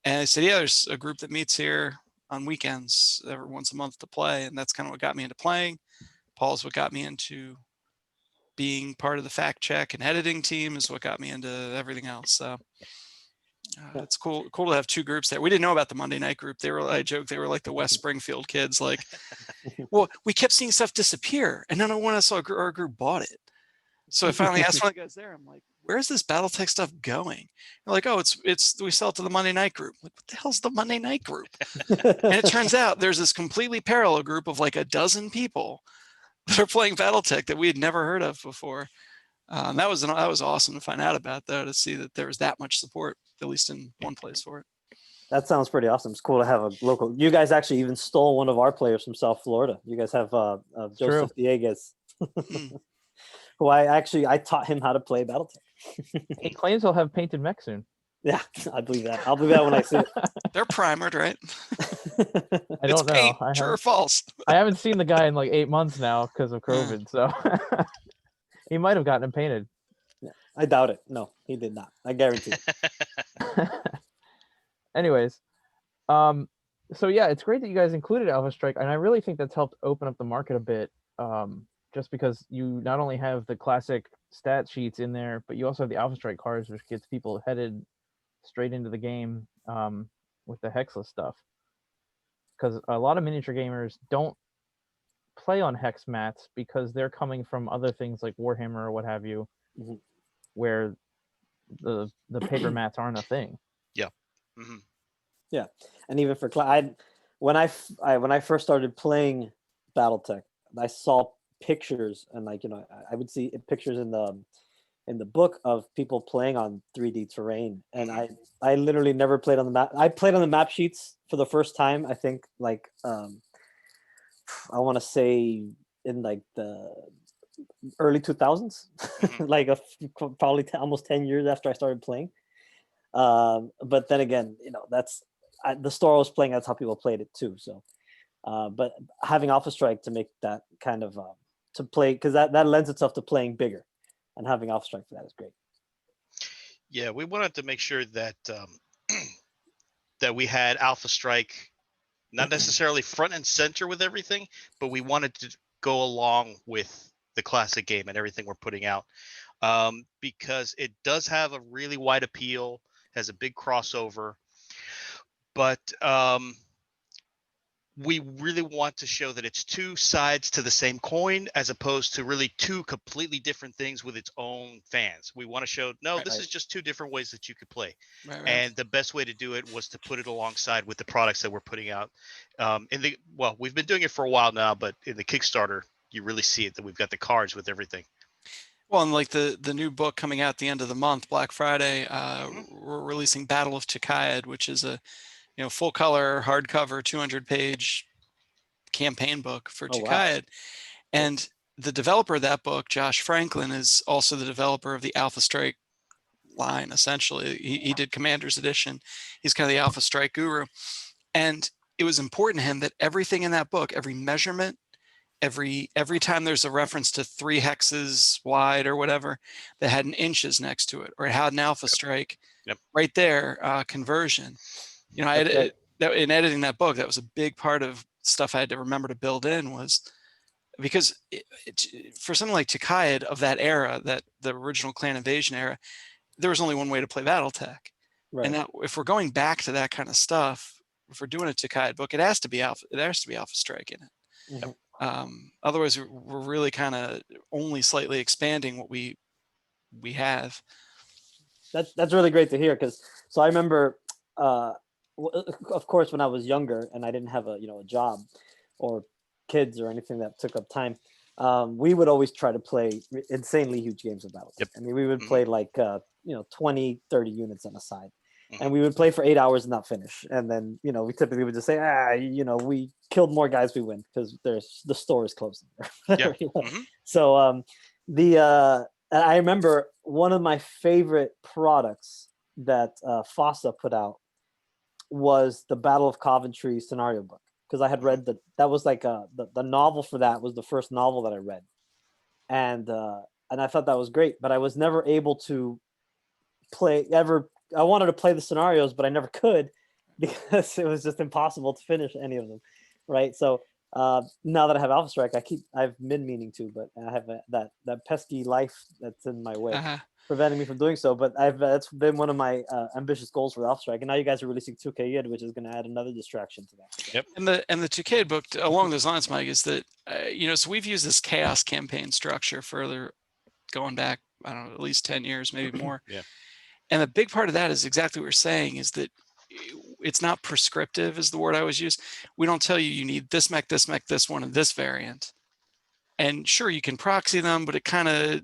And I said, yeah, there's a group that meets here on weekends every once a month to play. And that's kind of what got me into playing. Paul's what got me into being part of the fact check and editing team, is what got me into everything else. So it's cool to have 2 groups there. We didn't know about the Monday night group. I joked they were like the West Springfield kids. Like, well, we kept seeing stuff disappear, and then when I saw our group bought it. So I finally asked one of the guys there, I'm like, where's this Battletech stuff going? They're like, oh, it's we sell it to the Monday night group. I'm like, what the hell's the Monday night group? And it turns out there's this completely parallel group of like a dozen people that are playing Battletech that we had never heard of before. That was awesome to find out about, though, to see that there was that much support, at least in one place for it. That sounds pretty awesome. It's cool to have a local. You guys actually even stole one of our players from South Florida. You guys have Joseph Dieguez, who I taught him how to play Battletech. He claims he'll have painted mech soon. Yeah, I believe that. I'll believe that when I see it. They're primered, right? I don't know. Paint, true or false? I haven't seen the guy in like 8 months now because of COVID, so he might have gotten him painted. Yeah, I doubt it. No, he did not. I guarantee. Anyways, so yeah, it's great that you guys included Alpha Strike, and I really think that's helped open up the market a bit. Just because you not only have the classic stat sheets in there, but you also have the Alpha Strike cards, which gets people headed straight into the game with the hexless stuff. Because a lot of miniature gamers don't play on hex mats because they're coming from other things like Warhammer or what have you, where the paper mats aren't a thing. Yeah. Mm-hmm. Yeah, and even for when I first started playing BattleTech, I saw pictures, and I would see pictures in the book of people playing on 3D terrain, and I literally never played on the map. I played on the map sheets for the first time, I think, like I want to say in like the early 2000s, like probably almost 10 years after I started playing. But then again, that's the store I was playing, that's how people played it too. So but having Alpha Strike to make that kind of to play, because that lends itself to playing bigger, and having Alpha Strike for that is great. Yeah, we wanted to make sure that that we had Alpha Strike not necessarily front and center with everything, but we wanted to go along with the classic game and everything we're putting out, because it does have a really wide appeal, has a big crossover, but we really want to show that it's 2 sides to the same coin, as opposed to really 2 completely different things with its own fans. We want to show, this is just 2 different ways that you could play. Right. And the best way to do it was to put it alongside with the products that we're putting out. We've been doing it for a while now, but in the Kickstarter, you really see it, that we've got the cards with everything. Well, and like the new book coming out at the end of the month, Black Friday, we're releasing Battle of Chikaed, which is a full color, hardcover, 200-page campaign book for Chikaed. Wow. And the developer of that book, Josh Franklin, is also the developer of the Alpha Strike line, essentially. He did Commander's Edition. He's kind of the Alpha Strike guru. And it was important to him that everything in that book, every measurement, every time there's a reference to 3 hexes wide or whatever, that had an inches next to it, or it had an Alpha Strike right there, conversion. In editing that book, that was a big part of stuff I had to remember to build in, was because for something like Chikaed of that era, that the original Clan Invasion era, there was only one way to play Battletech. Right. And now, if we're going back to that kind of stuff, if we're doing a Chikaed book, it has to be Alpha Strike in it. Mm-hmm. Otherwise, we're really kind of only slightly expanding what we have. That's really great to hear, because I remember of course, when I was younger and I didn't have a job or kids or anything that took up time, we would always try to play insanely huge games of Battletech. Yep. I mean, we would play like 20, 30 units on a side, Mhm. and we would play for 8 hours and not finish. And then we typically would just say, we killed more guys, we win because the store is closing. Yeah. Mhm. So I remember one of my favorite products that FOSSA put out was the Battle of Coventry scenario book, because I had read that was like the novel for that was the first novel that I read, and I thought that was great, but I was never able to play ever. I wanted to play the scenarios, but I never could because it was just impossible to finish any of them, right? So now that I have Alpha Strike, I've been meaning to, but I have that pesky life that's in my way, preventing me from doing so. But that's been one of my ambitious goals for Alpha Strike, and now you guys are releasing 2K Id, which is going to add another distraction to that. Yep. And the 2K book along those lines, Mike, is that so we've used this chaos campaign structure further going back, I don't know, at least 10 years, maybe more. Yeah. And a big part of that is exactly what you're saying, is that it's not prescriptive, is the word I always use. We don't tell you need this mech, this one, and this variant. And sure, you can proxy them, but it kind of,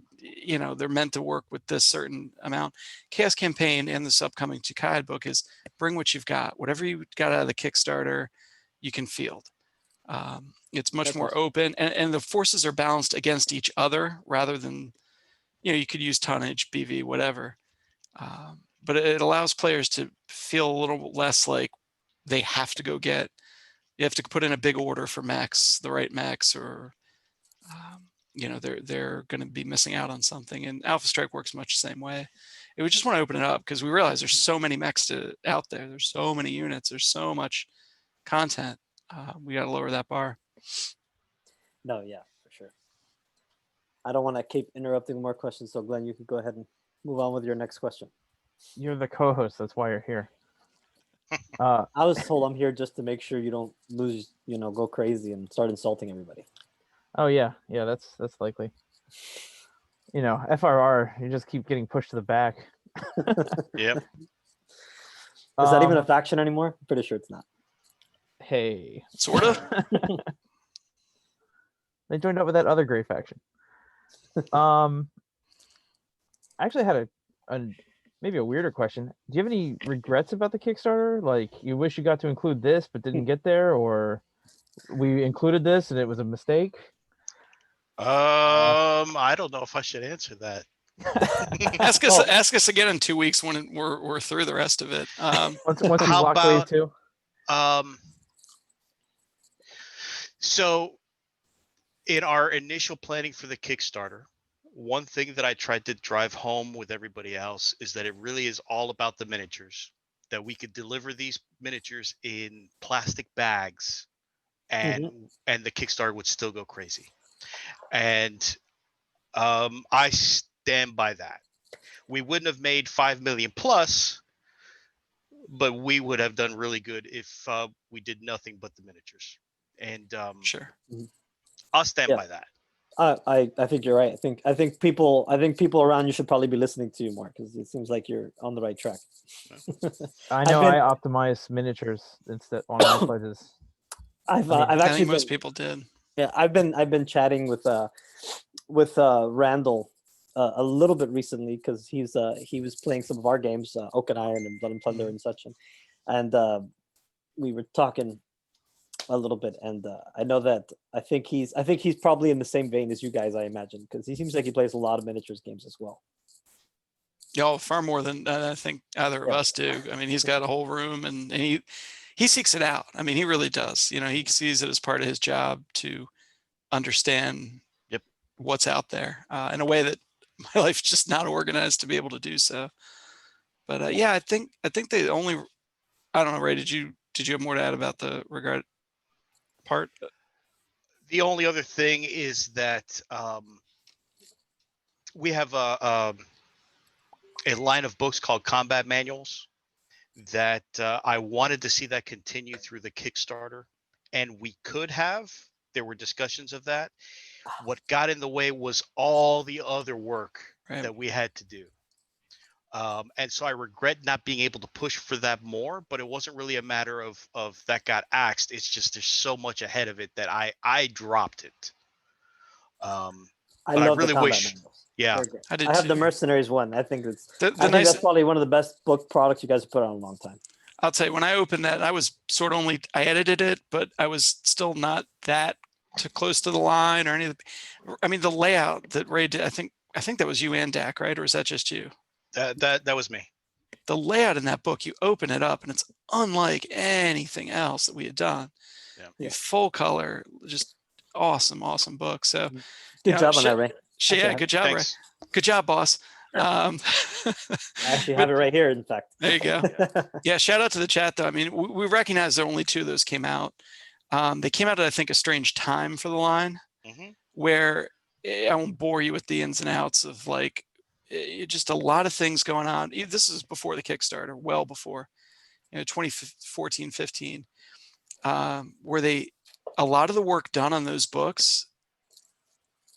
they're meant to work with this certain amount. Chaos Campaign and this upcoming 2K book is bring what you've got. Whatever you got out of the Kickstarter, you can field. It's much more open, and the forces are balanced against each other rather than, you could use tonnage, BV, whatever. But it allows players to feel a little less like they have to you have to put in a big order for mechs, the right mechs, or they're going to be missing out on something. And Alpha Strike works much the same way. We just want to open it up because we realize there's so many mechs out there. There's so many units. There's so much content. We got to lower that bar. No, yeah, for sure. I don't want to keep interrupting more questions, so Glenn, you can go ahead and move on with your next question. You're the co-host. That's why you're here. I was told I'm here just to make sure you don't lose, go crazy and start insulting everybody. Oh yeah, that's likely. FRR, you just keep getting pushed to the back. Yep. Is that even a faction anymore? I'm pretty sure it's not. Hey. Sort of. They joined up with that other gray faction. I actually had maybe a weirder question. Do you have any regrets about the Kickstarter? Like, you wish you got to include this but didn't get there, or we included this and it was a mistake? I don't know if I should answer that. Ask us again in 2 weeks when we're through the rest of it. Once we How block wave about, 2. So in our initial planning for the Kickstarter, one thing that I tried to drive home with everybody else is that it really is all about the miniatures, that we could deliver these miniatures in plastic bags and the Kickstarter would still go crazy. And I stand by that. We wouldn't have made 5 million plus, but we would have done really good if we did nothing but the miniatures. And Sure, I'll stand by that. I think you're right. I think people around you should probably be listening to you more, because it seems like you're on the right track. I know I optimize miniatures instead on my pledges. I've I actually think most people did. Yeah, I've been chatting with Randall a little bit recently, because he was playing some of our games, Oak and Iron and Blood and Plunder and such, and we were talking a little bit, and I know that I think he's probably in the same vein as you guys, I imagine, because he seems like he plays a lot of miniatures games as well. Y'all far more than I think either of us do. I mean, he's got a whole room, and he seeks it out. I mean, he really does. He sees it as part of his job to understand what's out there in a way that my life's just not organized to be able to do so. But yeah, I think the only, I don't know, Ray, did you have more to add about the regard part? The only other thing is that we have a line of books called Combat Manuals that I wanted to see that continue through the Kickstarter, and we could have. There were discussions of that. What got in the way was all the other work that we had to do. And so I regret not being able to push for that more, but it wasn't really a matter of that got axed. It's just there's so much ahead of it that I dropped it. I But I love the really combat wish, manuals. yeah, They're great. I did I have the too. Mercenaries one. I think The I think nice, that's probably one of the best book products you guys have put out in a long time. I'll tell you, when I opened that, I was sort of I edited it, but I was still not that too close to the line or any of the, I mean, the layout that Ray did, I think that was you and Dak, right? Or is that just you? that was me. The layout in that book, you open it up and it's unlike anything else that we had done. Yeah. You full color, just awesome book. So, Good job on that, Ray. Yeah, good job, Thanks. Ray. Good job, boss. I actually have it right here, in fact. There you go. Yeah, shout out to the chat, though. I mean, we recognize that only 2 of those came out. They came out at, I think, a strange time for the line, where I won't bore you with the ins and outs of like just a lot of things going on. This is before the Kickstarter, well before, 2014, 15, where a lot of the work done on those books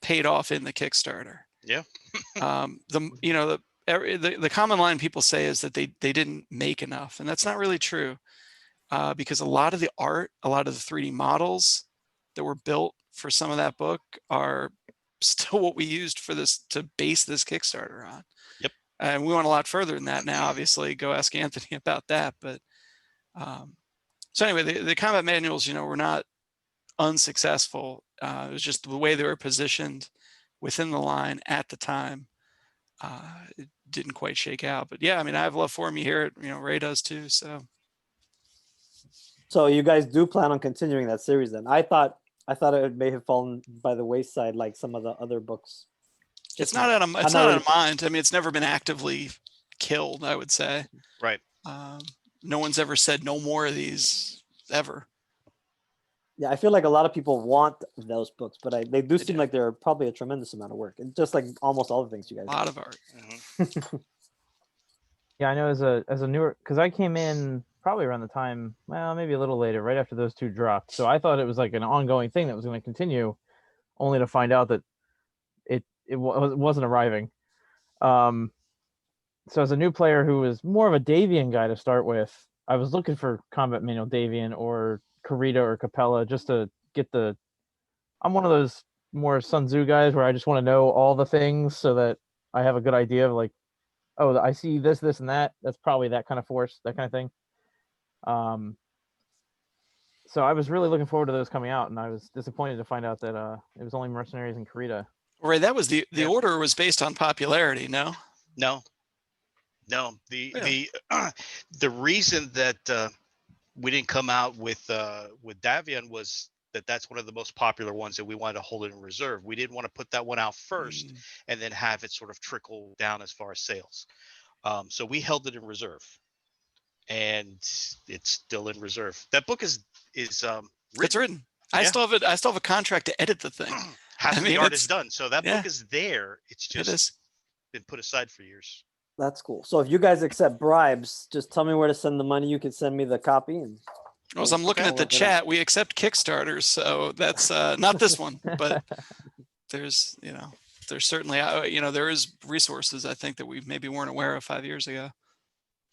paid off in the Kickstarter. Yeah. The common line people say is that they didn't make enough, and that's not really true, because a lot of the art, a lot of the 3D models that were built for some of that book are still what we used for this to base this Kickstarter on. Yep. And we went a lot further than that now. Obviously, go ask Anthony about that. But so anyway, the combat manuals, were not unsuccessful. It was just the way they were positioned within the line at the time. It didn't quite shake out, but yeah, I mean, I have love for him. You hear it, Ray does too. So you guys do plan on continuing that series then? I thought it may have fallen by the wayside like some of the other books. It's not out of mind. I mean, it's never been actively killed, I would say. Right. No one's ever said no more of these ever. Yeah, I feel like a lot of people want those books, but they do seem like they're probably a tremendous amount of work, and just like almost all the things you guys. A lot of art. Yeah, I know as a newer, because I came in probably around the time, well, maybe a little later, right after those 2 dropped. So I thought it was like an ongoing thing that was going to continue, only to find out that it wasn't arriving. So as a new player who was more of a Davian guy to start with, I was looking for combat manual Davian or Karita or Capella just to get I'm one of those more Sun Tzu guys where I just want to know all the things so that I have a good idea of like, oh, I see this, and that. That's probably that kind of force, that kind of thing. So I was really looking forward to those coming out, and I was disappointed to find out that it was only Mercenaries and Karita. Right, that was the order was based on popularity. No. The reason that we didn't come out with Davian was that's one of the most popular ones that we wanted to hold it in reserve. We didn't want to put that one out first and then have it sort of trickle down as far as sales. So we held it in reserve, and it's still in reserve. That book is written. It's written. I still have a contract to edit the thing. Half of the art is done, so that book is there. It's just been put aside for years. That's cool. So if you guys accept bribes, just tell me where to send the money. You can send me the copy. And well, as I'm looking at the chat, we accept Kickstarters, so that's not this one, but there's certainly there is resources I think that we maybe weren't aware of 5 years ago.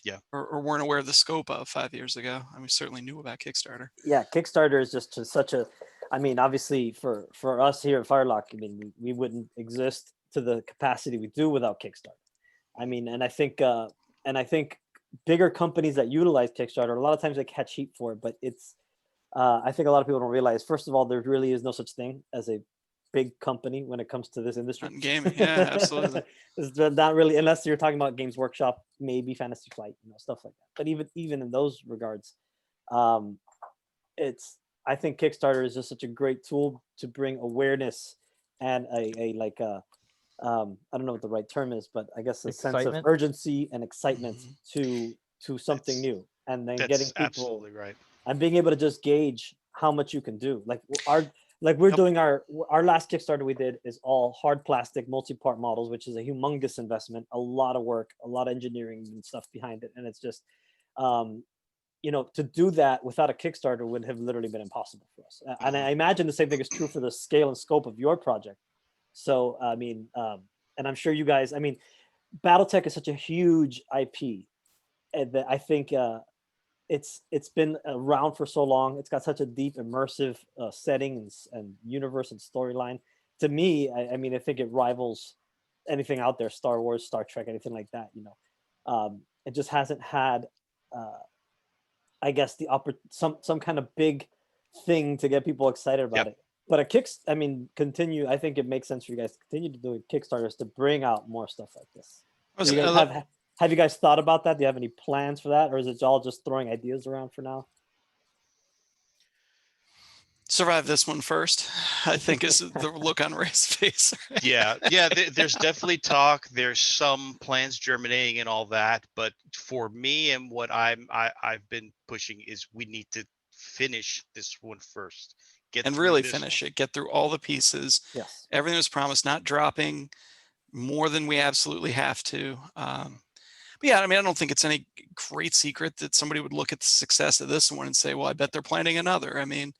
Yeah. Or weren't aware of the scope of 5 years ago. I mean, we certainly knew about Kickstarter. Yeah, Kickstarter is just such a, I mean, obviously for us here at Firelock, I mean, we wouldn't exist to the capacity we do without Kickstarter. I mean, and I think bigger companies that utilize Kickstarter, a lot of times they catch heat for it, but it's, I think a lot of people don't realize, first of all, there really is no such thing as a big company when it comes to this industry. Not in gaming, yeah, absolutely. It's not really, unless you're talking about Games Workshop, maybe Fantasy Flight, stuff like that. But even in those regards, I think Kickstarter is just such a great tool to bring awareness and I don't know what the right term is, but I guess a sense of urgency and excitement to something new, and then getting people absolutely right, and being able to just gauge how much you can do. We're doing our last Kickstarter we did is all hard plastic multi-part models, which is a humongous investment, a lot of work, a lot of engineering and stuff behind it, and it's just to do that without a Kickstarter would have literally been impossible for us. And I imagine the same thing is true for the scale and scope of your project. So, I mean, and I'm sure you guys, I mean, Battletech is such a huge IP, and that I think it's been around for so long. It's got such a deep, immersive setting and universe and storyline. To me, I mean, I think it rivals anything out there: Star Wars, Star Trek, anything like that. It just hasn't had, I guess, some kind of big thing to get people excited about it. But I mean, continue. I think it makes sense for you guys to continue to do Kickstarters to bring out more stuff like this. Do you guys have you guys thought about that? Do you have any plans for that, or is it all just throwing ideas around for now? Survive this one first, I think, is the look on Ray's face. Yeah. There's definitely talk. There's some plans germinating and all that. But for me, and what I've been pushing is we need to finish this one first. And really finish it. Get through all the pieces. Yes. Everything was promised, not dropping more than we absolutely have to. But yeah, I mean, I don't think it's any great secret that somebody would look at the success of this one and say, well, I bet they're planning another. I mean,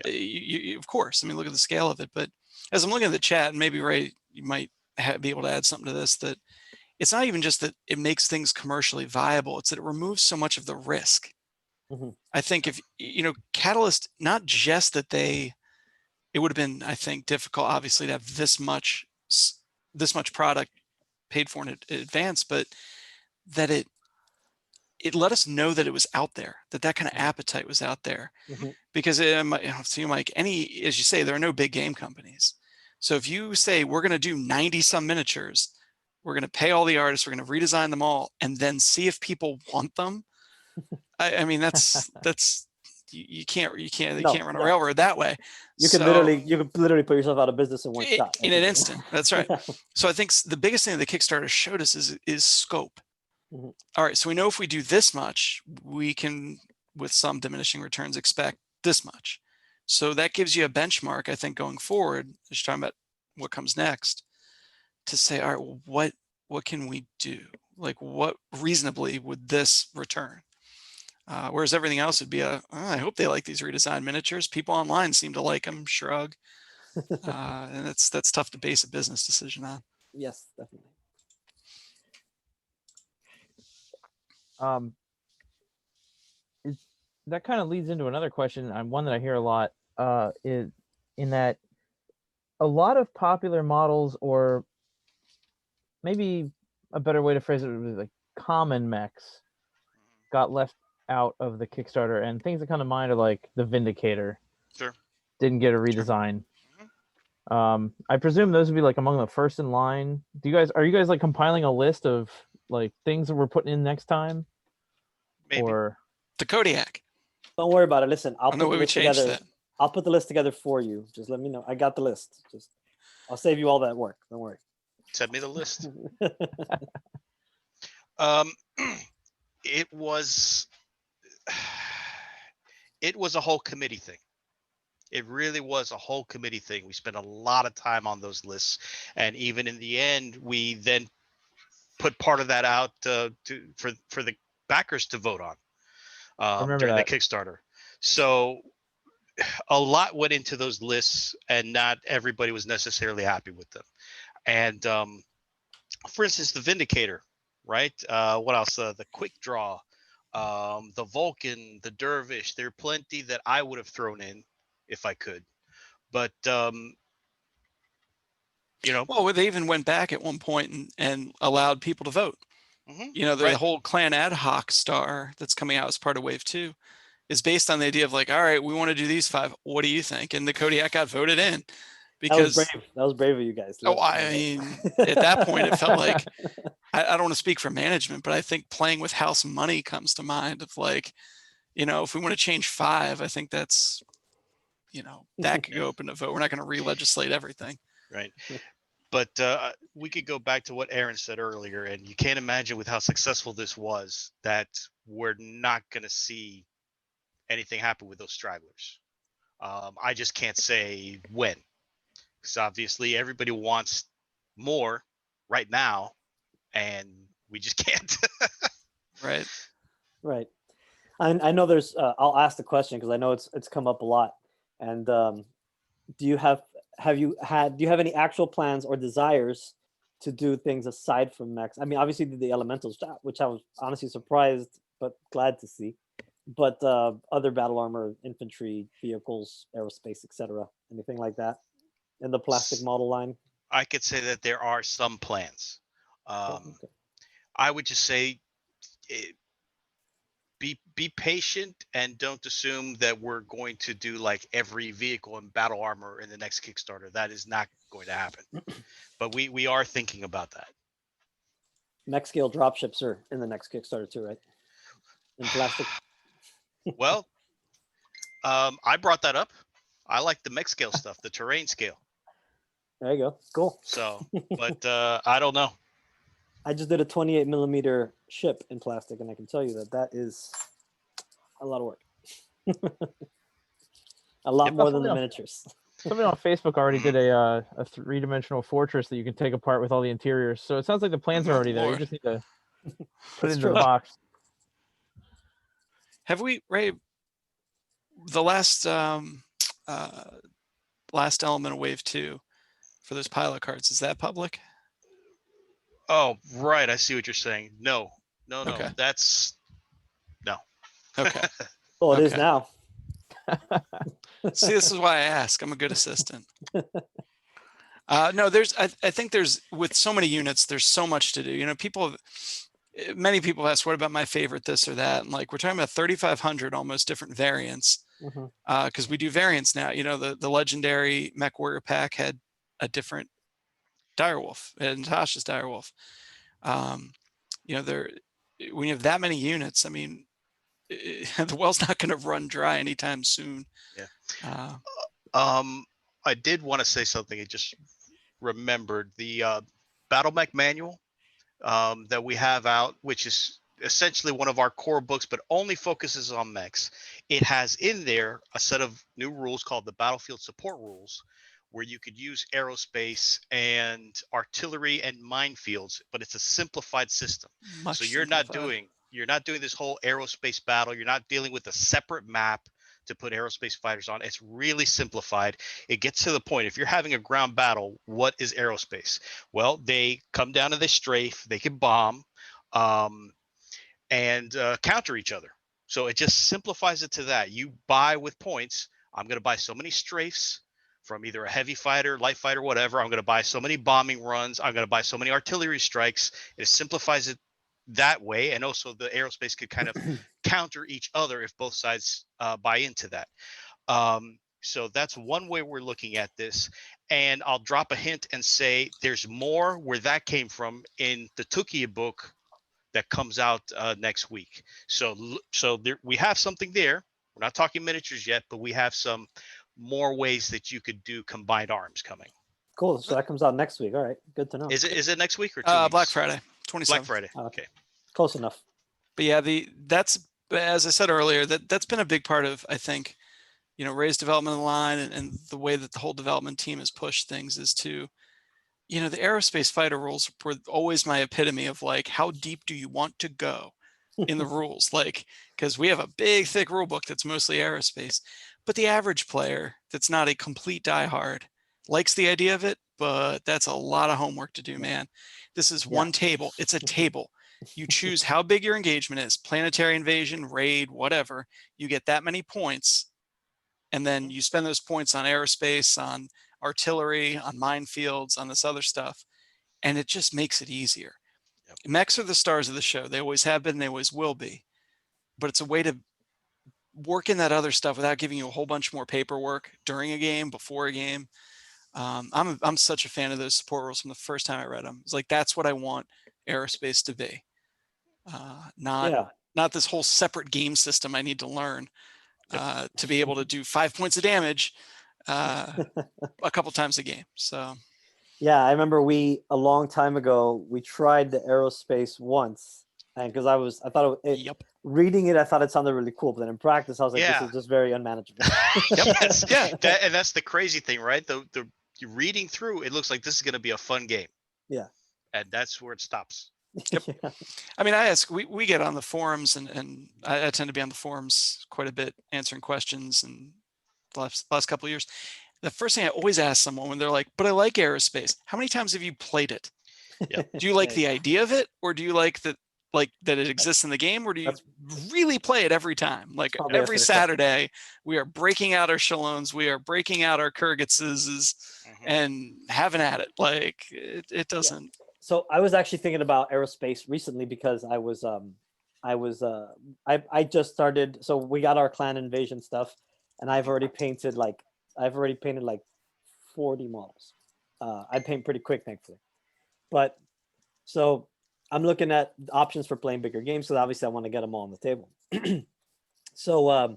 you, of course, I mean, look at the scale of it. But as I'm looking at the chat, and maybe Ray, you might be able to add something to this, that it's not even just that it makes things commercially viable, it's that it removes so much of the risk. I think if, Catalyst, not just that it would have been, I think, difficult, obviously, to have this much product paid for in advance, but that it let us know that it was out there, that kind of appetite was out there. Because so Mike, as you say, there are no big game companies. So if you say we're going to do 90 some miniatures, we're going to pay all the artists, we're going to redesign them all, and then see if people want them. I mean, that's you can't run a railroad that way. You could literally put yourself out of business in one shot. In an instant. That's right. So I think the biggest thing that the Kickstarter showed us is scope. All right, so we know if we do this much, we can, with some diminishing returns, expect this much. So that gives you a benchmark, I think, going forward, as you're talking about what comes next, to say, all right, well, what can we do? Like, what reasonably would this return? Whereas everything else would be I hope they like these redesigned miniatures. People online seem to like them, shrug. And that's tough to base a business decision on. Yes, definitely. That kind of leads into another question, and one that I hear a lot, is in that a lot of popular models, or maybe a better way to phrase it would be like common mechs, got left out of the Kickstarter, and things that come to mind are like the Vindicator. Sure. Didn't get a redesign. I presume those would be like among the first in line. Are you guys like compiling a list of like things that we're putting in next time? Maybe. Or the Kodiak. Don't worry about it. Listen, I'll put the list together. That. I'll put the list together for you. Just let me know. I got the list. I'll save you all that work. Don't worry. Send me the list. It was a whole committee thing. It really was a whole committee thing. We spent a lot of time on those lists, and even in the end, we then put part of that out for the backers to vote on during the Kickstarter. So a lot went into those lists, and not everybody was necessarily happy with them. And for instance, the Vindicator, right? What else? The Quick Draw, the Vulcan, the Dervish. There are plenty that I would have thrown in if I could, but well, they even went back at one point and allowed people to vote. The whole Clan Ad Hoc star that's coming out as part of Wave 2 is based on the idea of like, all right, we want to do these 5. What do you think? And the Kodiak got voted in. Because that was brave of you guys. I mean, at that point, it felt like I don't want to speak for management, but I think playing with house money comes to mind of like, if we want to change 5, I think that's, that could go open to vote. We're not going to re-legislate everything. Right. But we could go back to what Aaron said earlier, and you can't imagine with how successful this was that we're not going to see anything happen with those stragglers. I just can't say when. Because obviously everybody wants more right now, and we just can't. Right. I know there's. I'll ask the question because I know it's come up a lot. And do you have any actual plans or desires to do things aside from mechs. I mean, obviously the elementals, which I was honestly surprised but glad to see. But other battle armor, infantry, vehicles, aerospace, etc. Anything like that in the plastic model line? I could say that there are some plans. Okay. I would just say be patient and don't assume that we're going to do like every vehicle in battle armor in the next Kickstarter. That is not going to happen. But we are thinking about that. Mech scale dropships are in the next Kickstarter too, right? In plastic. Well, I brought that up. I like the mech scale stuff, the terrain scale. There you go. Cool. So, but I don't know. I just did a 28 millimeter ship in plastic, and I can tell you that that is a lot of work. A lot more than the miniatures. Somebody on Facebook already did a 3-dimensional fortress that you can take apart with all the interiors. So it sounds like the plans are already there. You just need to put it into the box. Have we, Ray, the last last element of Wave 2 for those pilot cards, is that public? Oh, right. I see what you're saying. No. Okay. That's no. Okay. Well, it is now. See, this is why I ask. I'm a good assistant. No, I think there's, with so many units, there's so much to do. You know, many people ask, what about my favorite this or that? And like, we're talking about 3,500 almost different variants. Because we do variants now. You know, the legendary Mech Warrior pack had a different direwolf, and Natasha's direwolf. You know, when you have that many units, I mean, the well's not going to run dry anytime soon. Yeah. I did want to say something. I just remembered the Battle Mech manual that we have out, which is essentially one of our core books, but only focuses on mechs. It has in there a set of new rules called the Battlefield Support Rules, where you could use aerospace and artillery and minefields, but it's a simplified system. So you're not doing this whole aerospace battle. You're not dealing with a separate map to put aerospace fighters on. It's really simplified. It gets to the point. If you're having a ground battle, what is aerospace? Well, they come down and they strafe. They can bomb and counter each other. So it just simplifies it to that. You buy with points. I'm going to buy so many strafes from either a heavy fighter, light fighter, whatever. I'm going to buy so many bombing runs. I'm going to buy so many artillery strikes. It simplifies it that way. And also the aerospace could kind of counter each other if both sides buy into that. So that's one way we're looking at this. And I'll drop a hint and say there's more where that came from in the Tukia book that comes out next week. So we have something there. We're not talking miniatures yet, but we have some more ways that you could do combined arms coming. Cool. So that comes out next week. All right. Good to know. Is it next week or 2 weeks? Black Friday, 27th. Black Friday. Okay. Close enough. But yeah, that's, as I said earlier, that's been a big part of, I think, you know, Ray's development of the line and the way that the whole development team has pushed things is to, you know, the aerospace fighter rules were always my epitome of like, how deep do you want to go in the rules? Like, because we have a big, thick rule book that's mostly aerospace, but the average player that's not a complete diehard likes the idea of it, but that's a lot of homework to do, man. This is one table. It's a table. You choose how big your engagement is, planetary invasion, raid, whatever. You get that many points, and then you spend those points on aerospace, on artillery, on minefields, on this other stuff, and it just makes it easier. Yep. Mechs are the stars of the show. They always have been, they always will be. But it's a way to work in that other stuff without giving you a whole bunch more paperwork during a game, before a game. I'm such a fan of those support rules from the first time I read them. It's like, that's what I want aerospace to be. Not this whole separate game system I need to learn to be able to do 5 points of damage a couple times a game. So yeah, I remember a long time ago we tried the aerospace once, and because I thought reading it, I thought it sounded really cool, but then in practice I was like, this is just very unmanageable. And that's the crazy thing, right? The reading through, it looks like this is going to be a fun game. Yeah, and that's where it stops. Yep. Yeah. I mean, I ask, we get on the forums, and I tend to be on the forums quite a bit, answering questions. And the last couple of years, the first thing I always ask someone when they're like, "But I like aerospace. How many times have you played it?" Do you like Yeah, the idea of it, or do you like that it exists in the game, or do you That's- really play it every time? Like probably a every fair question. Saturday, we are breaking out our Shalons, we are breaking out our Kurgitzes Mhm. and having at it. Like it doesn't. So I was actually thinking about aerospace recently because I just started. So we got our clan invasion stuff, and I've already painted like 40 models. I paint pretty quick, thankfully. But so I'm looking at options for playing bigger games. So obviously I want to get them all on the table. So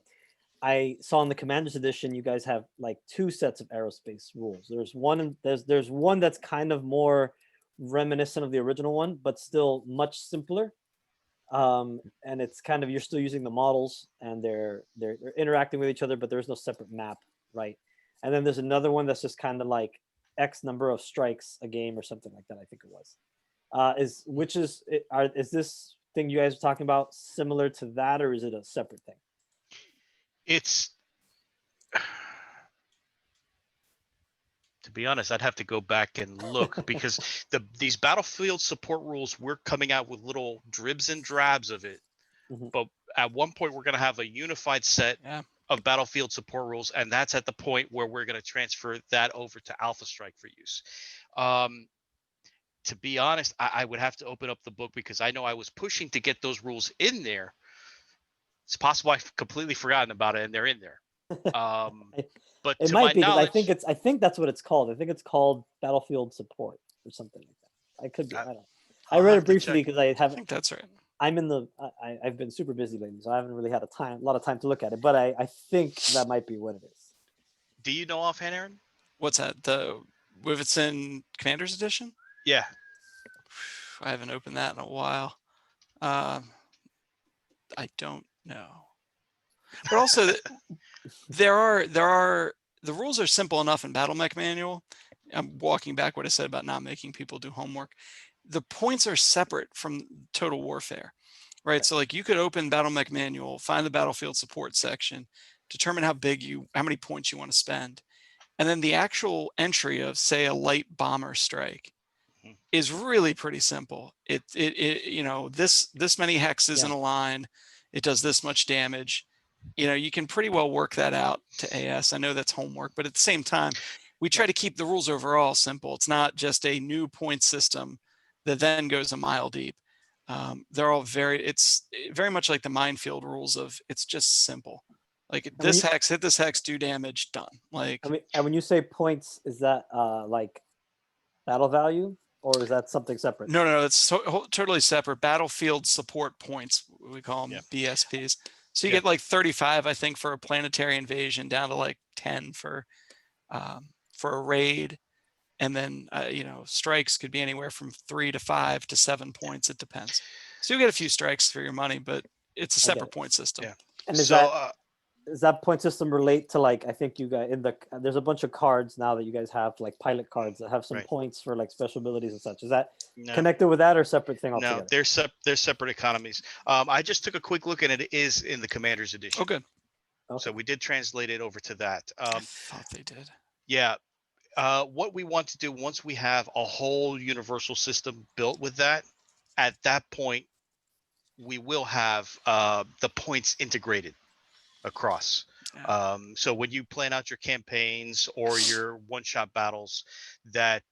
I saw in the Commanders edition, you guys have like 2 sets of aerospace rules. There's one that's kind of more reminiscent of the original one, but still much simpler. And it's kind of, you're still using the models and they're interacting with each other, but there's no separate map, right? And then there's another one that's just kind of like X number of strikes a game or something like that. I think it was. Is this thing you guys are talking about similar to that, or is it a separate thing? It's to be honest, I'd have to go back and look because these battlefield support rules, we're coming out with little dribs and drabs of it. Mhm. But at one point, we're going to have a unified set Yeah. of battlefield support rules, and that's at the point where we're going to transfer that over to Alpha Strike for use. To be honest, I would have to open up the book because I know I was pushing to get those rules in there. It's possible I've completely forgotten about it, and they're in there. But It to my might be because knowledge, I think that's what it's called. I think it's called battlefield support or something like that. I could be. I don't. I I'll read have it to briefly check. because I I haven't. think that's right. I'm in the. I've been super busy lately, so I haven't really had a lot of time to look at it. But I think that might be what it is. Do you know offhand, Aaron? What's that? If it's in Commander's Edition? Yeah. I haven't opened that in a while. I don't know. But also, the rules are simple enough in Battle Mech Manual. I'm walking back what I said about not making people do homework. The points are separate from Total Warfare, right? So like you could open Battle Mech Manual, find the battlefield support section, determine how many points you want to spend, and then the actual entry of, say, a light bomber strike Mhm. is really pretty simple. It this many hexes in Yeah. a line, it does this much damage. You can pretty well work that out to AS. I know that's homework, but at the same time, we try to keep the rules overall simple. It's not just a new point system that then goes a mile deep. They're all it's very much like the minefield rules of, it's just simple. Like this hex, hit this hex, do damage, done. Like, I mean, and when you say points, is that like battle value, or is that something separate? no, it's totally separate. Battlefield support points, we call them Yeah. BSPs. So you Yeah. get like 35, I think, for a planetary invasion, down to like 10 for a raid, and then strikes could be anywhere from 3 to 5 to 7 points. It depends. So you get a few strikes for your money, but it's a separate point system. Yeah. And So does that point system relate to, like, I think you guys there's a bunch of cards now that you guys have, like pilot cards that have some Right. points for like special abilities and such. Is that no, connected with that or separate thing no, altogether? they're separate economies. I just took a quick look and it is in the Commander's Edition. Oh, good. Okay. So we did translate it over to that. I thought they did. Yeah. What we want to do once we have a whole universal system built with that, at that point, we will have the points integrated across. Yeah. So when you plan out your campaigns or your one-shot battles, that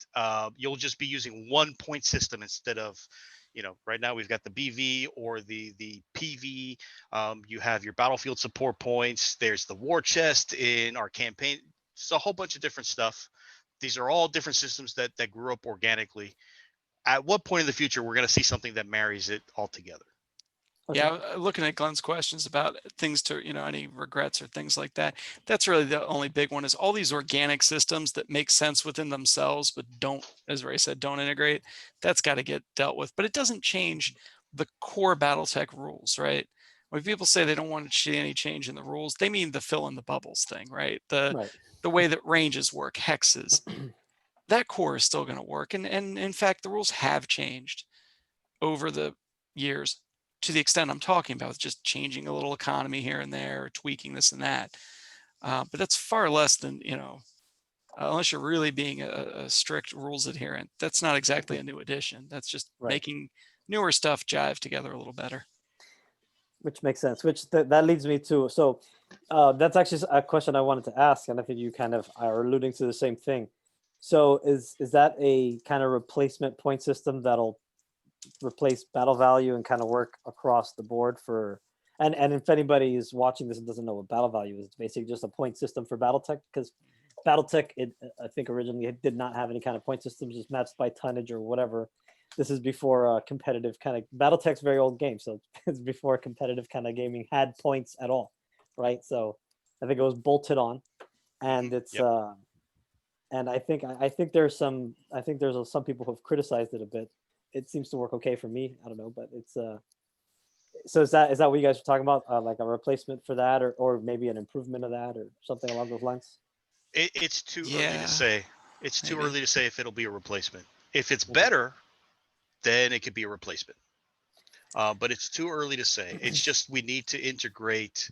you'll just be using one point system instead of, right now we've got the BV or the PV. You have your battlefield support points. There's the war chest in our campaign. It's a whole bunch of different stuff. These are all different systems that grew up organically. At what point in the future we're going to see something that marries it all together? Okay. Yeah, looking at Glenn's questions about things to, any regrets or things like that. That's really the only big one, is all these organic systems that make sense within themselves, but don't, as Ray said, don't integrate. That's got to get dealt with. But it doesn't change the core Battletech rules, right? When people say they don't want to see any change in the rules, they mean the fill in the bubbles thing, right? Right. The way that ranges work, hexes, that core is still going to work. And in fact, the rules have changed over the years, to the extent I'm talking about, just changing a little economy here and there, tweaking this and that. But that's far less than, unless you're really being a strict rules adherent, that's not exactly a new addition. That's just Right. making newer stuff jive together a little better. Which makes sense. Which that leads me to, so that's actually a question I wanted to ask, and I think you kind of are alluding to the same thing. So is that a kind of replacement point system that'll replace battle value and kind of work across the board for? And if anybody is watching this and doesn't know what battle value is, it's basically just a point system for Battletech, because Battletech, I think originally it did not have any kind of point systems, just matched by tonnage or whatever. This is before competitive kind of, Battletech's very old game, so it's before competitive kind of gaming had points at all, right? So I think it was bolted on, and it's Yep. and I think there's some people who have criticized it a bit. It seems to work okay for me. I don't know, but it's so is that what you guys are talking about, like a replacement for that, or maybe an improvement of that, or something along those lines? It's too early Yeah, to say. It's too maybe. early to say if it'll be a replacement. If it's Mhm. better, then it could be a replacement. But it's too early to say. It's just we need to integrate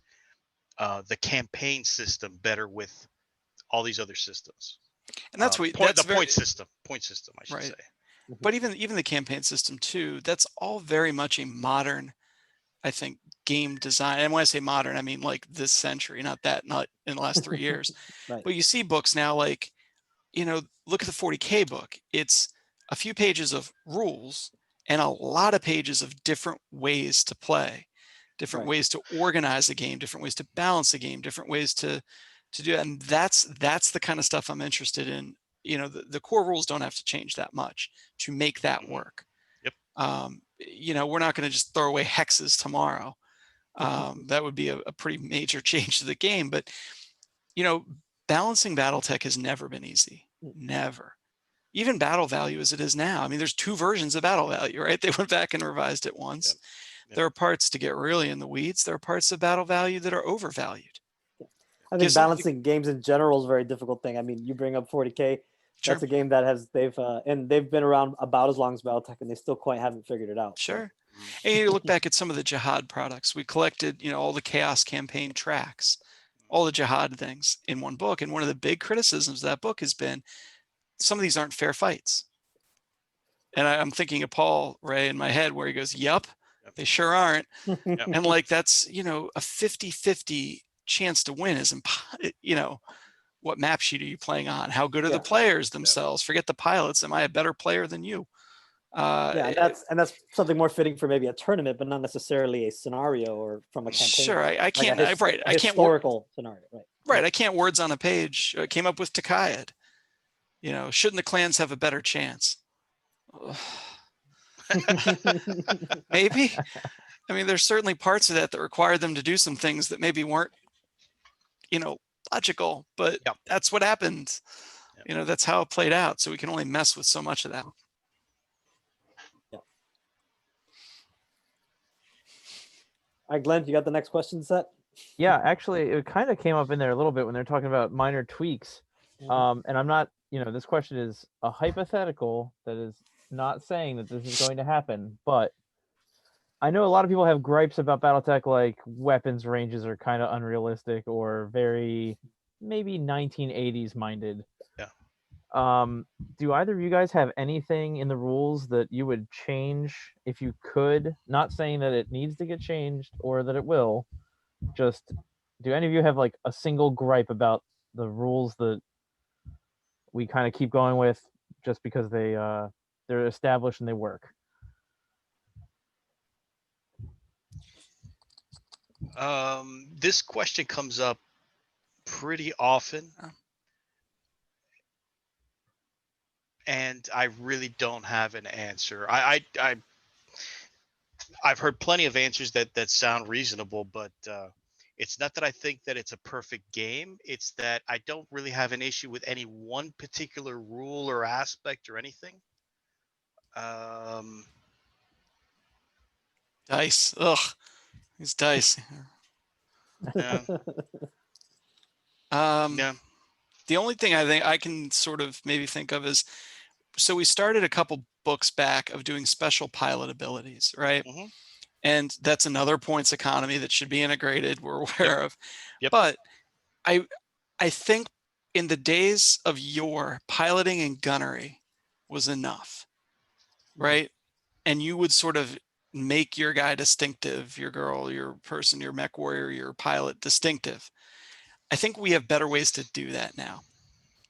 the campaign system better with all these other systems. And that's what The very point system, I should right. say. But even the campaign system too, that's all very much a modern, I think, game design. And when I say modern, I mean like this century, not in the last 3 years. Right. But you see books now like, look at the 40K book. It's a few pages of rules and a lot of pages of different ways to play, different Right. ways to organize the game, different ways to balance the game, different ways to do it. And that's the kind of stuff I'm interested in. The core rules don't have to change that much to make that work. Yep. We're not going to just throw away hexes tomorrow. That would be a pretty major change to the game. But, balancing Battletech has never been easy. Never. Even battle value as it is now. I mean, there's 2 versions of battle value, right? They went back and revised it once. Yep. There are parts to get really in the weeds. There are parts of battle value that are overvalued. I think balancing games in general is a very difficult thing. I mean, you bring up 40K. Sure. That's a game that they've been around about as long as Battletech, and they still quite haven't figured it out. Sure. And you look back at some of the Jihad products. We collected, all the Chaos campaign tracks, all the Jihad things in one book. And one of the big criticisms of that book has been some of these aren't fair fights. And I'm thinking of Paul Ray in my head where he goes, "Yup, they sure aren't." And like that's, a 50-50 chance to win is, what map sheet are you playing on? How good are the players themselves? Forget the pilots. Am I a better player than you? That's something more fitting for maybe a tournament, but not necessarily a scenario or from a campaign. Sure, I can't. Like I can't historical scenario, right? Right, I can't words on a page. I came up with Takayad. Shouldn't the clans have a better chance? Maybe. I mean, there's certainly parts of that require them to do some things that maybe weren't, logical, but that's what happened. That's how it played out. So we can only mess with so much of that. Yeah. All right, Glenn, you got the next question set? Yeah, actually, it kind of came up in there a little bit when they're talking about minor tweaks. And I'm not, this question is a hypothetical that is not saying that this is going to happen, but I know a lot of people have gripes about Battletech, like weapons ranges are kind of unrealistic or very maybe 1980s minded. Yeah. Do either of you guys have anything in the rules that you would change if you could? Not saying that it needs to get changed or that it will. Just, do any of you have like a single gripe about the rules that we kind of keep going with just because they're established and they work? This question comes up pretty often, and I really don't have an answer. I've heard plenty of answers that sound reasonable, but it's not that I think that it's a perfect game. It's that I don't really have an issue with any one particular rule or aspect or anything. Dice. Ugh. These dice. Yeah. The only thing I think I can sort of maybe think of is, so we started a couple books back of doing special pilot abilities, right? Mm-hmm. And that's another points economy that should be integrated. We're aware of. Yep. But I think in the days of yore, piloting and gunnery was enough, right? And you would sort of make your guy distinctive, your girl, your person, your mech warrior, your pilot distinctive. I think we have better ways to do that now,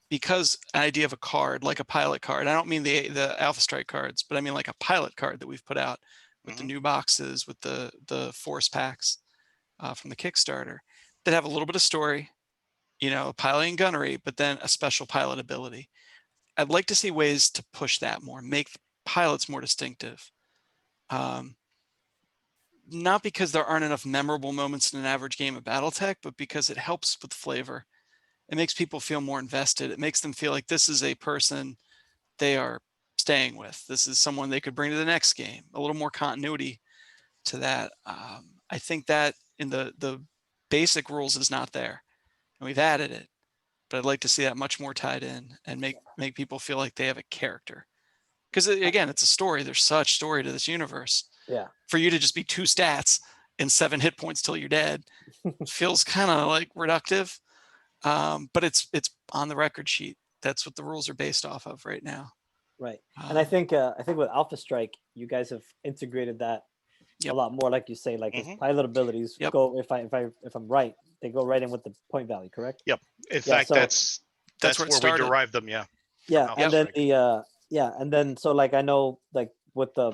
because an idea of a card, like a pilot card, I don't mean the Alpha Strike cards, but I mean like a pilot card that we've put out with the new boxes, with the force packs from the Kickstarter, that have a little bit of story, you know, piloting and gunnery, but then a special pilot ability. I'd like to see ways to push that more, make pilots more distinctive. Not because there aren't enough memorable moments in an average game of Battletech, but because it helps with flavor. It makes people feel more invested. It makes them feel like this is a person they are staying with. This is someone they could bring to the next game. A little more continuity to that. I think that in the basic rules is not there, and we've added it. But I'd like to see that much more tied in and make people feel like they have a character. Because again, it's a story. There's such story to this universe. Yeah. For you to just be 2 stats and 7 hit points till you're dead feels kind of like reductive. But it's on the record sheet. That's what the rules are based off of right now. Right. And I think with Alpha Strike, you guys have integrated that a lot more, like you say, like his pilot abilities go. If I'm right, they go right in with the point value, correct? Yep. In fact, so that's where we derived them. Yeah. Yeah, and then and then so like I know like with the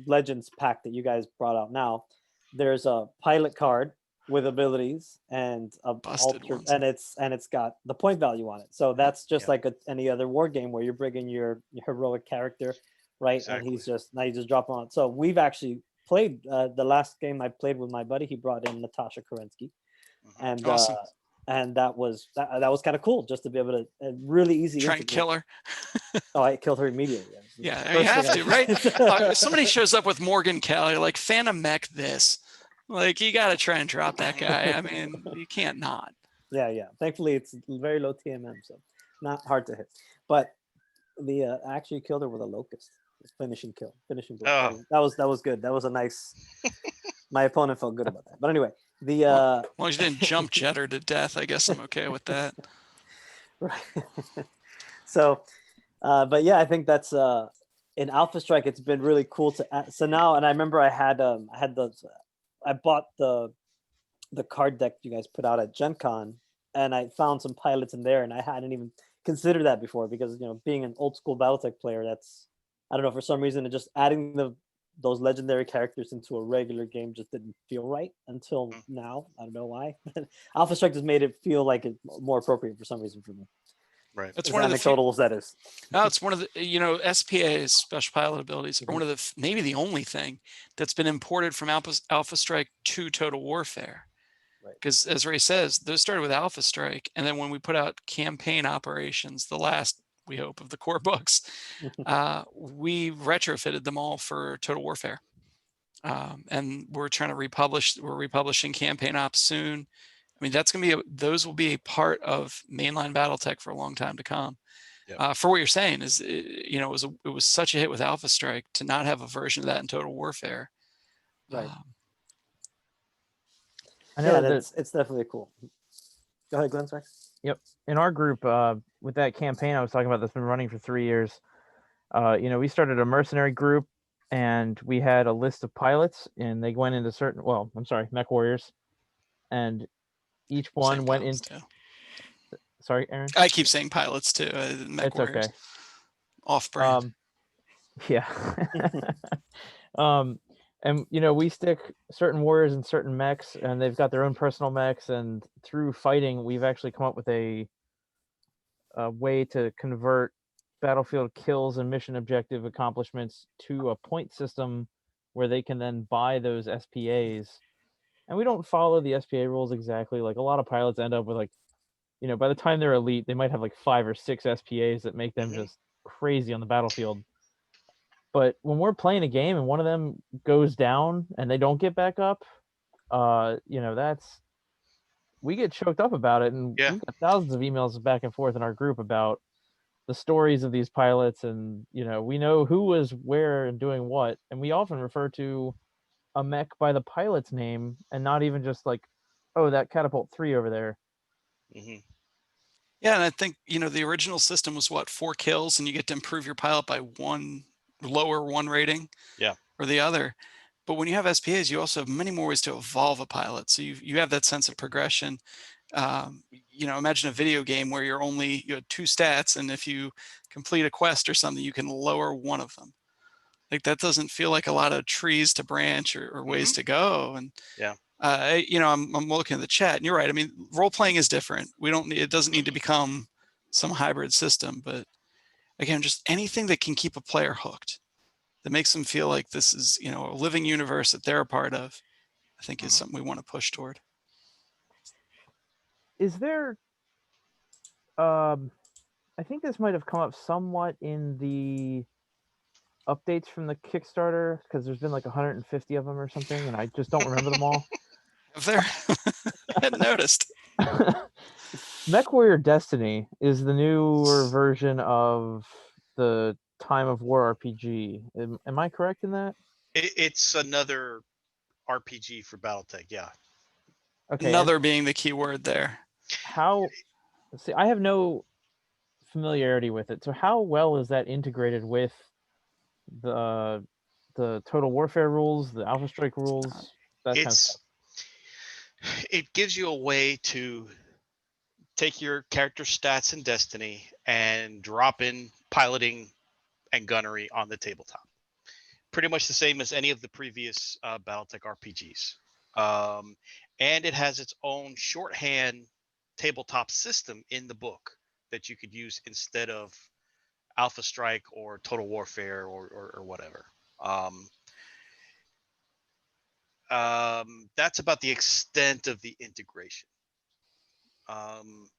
Legends pack that you guys brought out now, there's a pilot card with abilities and a and it's got the point value on it. So that's just like any other war game where you're bringing your heroic character, right? Exactly. And you just drop on. So we've actually played the last game I played with my buddy. He brought in Natasha Kerensky, and awesome. And that was kind of cool, just to be able to really easy. Try and kill her. Oh, I killed her immediately. Yeah, you have to, right? Somebody shows up with Morgan Kelly, like Phantom Mech this. Like, you got to try and drop that guy. I mean, you can't not. Yeah. Thankfully, it's very low TMM, so not hard to hit. But I actually killed her with a locust. Finishing blow. Oh. That was good. That was a nice. My opponent felt good about that. But anyway, well, as long as you didn't jump jet her to death, I guess I'm okay with that. Right. So, but yeah, I think that's in Alpha Strike. It's been really cool to. So now, and I remember I bought the card deck you guys put out at Gen Con, and I found some pilots in there, and I hadn't even considered that before because being an old school Battletech player, that's I don't know, for some reason, it just adding those legendary characters into a regular game just didn't feel right until now. I don't know why. Alpha Strike just made it feel like it's more appropriate for some reason for me. Right. That's one of the anecdotals that is. No, it's one of the SPA's special pilot abilities are one of the maybe the only thing that's been imported from Alpha Strike to Total Warfare. Because as Ray says, those started with Alpha Strike, and then when we put out campaign operations, the last, we hope, of the core books, we retrofitted them all for Total Warfare. And we're trying to republish. We're republishing campaign ops soon. I mean, that's going to be those will be a part of mainline Battletech for a long time to come. Yep. For what you're saying is, it was such a hit with Alpha Strike to not have a version of that in Total Warfare. Right. I know it's definitely cool. Go ahead, Glenn. Sorry. Yep. In our group, with that campaign I was talking about that's been running for 3 years, we started a mercenary group, and we had a list of pilots, and they went into mech warriors, and each one went into. Sorry, Aaron. I keep saying pilots too. Mech warriors. Okay. Off brand. Yeah. And we stick certain warriors in certain mechs, and they've got their own personal mechs. And through fighting, we've actually come up with a way to convert battlefield kills and mission objective accomplishments to a point system where they can then buy those SPAs. And we don't follow the SPA rules exactly. Like, a lot of pilots end up with, like, by the time they're elite, they might have like 5 or 6 SPAs that make them just crazy on the battlefield. But when we're playing a game and one of them goes down and they don't get back up, we get choked up about it. And we've got thousands of emails back and forth in our group about the stories of these pilots. And, we know who was where and doing what. And we often refer to a mech by the pilot's name and not even just like, oh, that catapult 3 over there. Yeah, and I think, the original system was what, 4 kills, and you get to improve your pilot by lower one rating. Yeah. Or the other. But when you have SPAs, you also have many more ways to evolve a pilot. So you have that sense of progression. Imagine a video game where you have 2 stats, and if you complete a quest or something, you can lower one of them. Like, that doesn't feel like a lot of trees to branch or ways to go. And Yeah. I'm looking at the chat, and you're right. I mean, role playing is different. It doesn't need to become some hybrid system, but again, just anything that can keep a player hooked, that makes them feel like this is, a living universe that they're a part of, I think is something we want to push toward. Is there I think this might have come up somewhat in the updates from the Kickstarter, because there's been like 150 of them or something, and I just don't remember them all. If there, I hadn't noticed. MechWarrior Destiny is the newer version of the Time of War RPG. Am I correct in that? It's another RPG for Battletech. Yeah. Okay. Another being the key word there. See, I have no familiarity with it. So how well is that integrated with the Total Warfare rules, the Alpha Strike rules, that kind of stuff? It gives you a way to take your character stats in Destiny and drop in piloting and gunnery on the tabletop. Pretty much the same as any of the previous Battletech RPGs. And it has its own shorthand tabletop system in the book that you could use instead of Alpha Strike or Total Warfare or whatever. That's about the extent of the integration.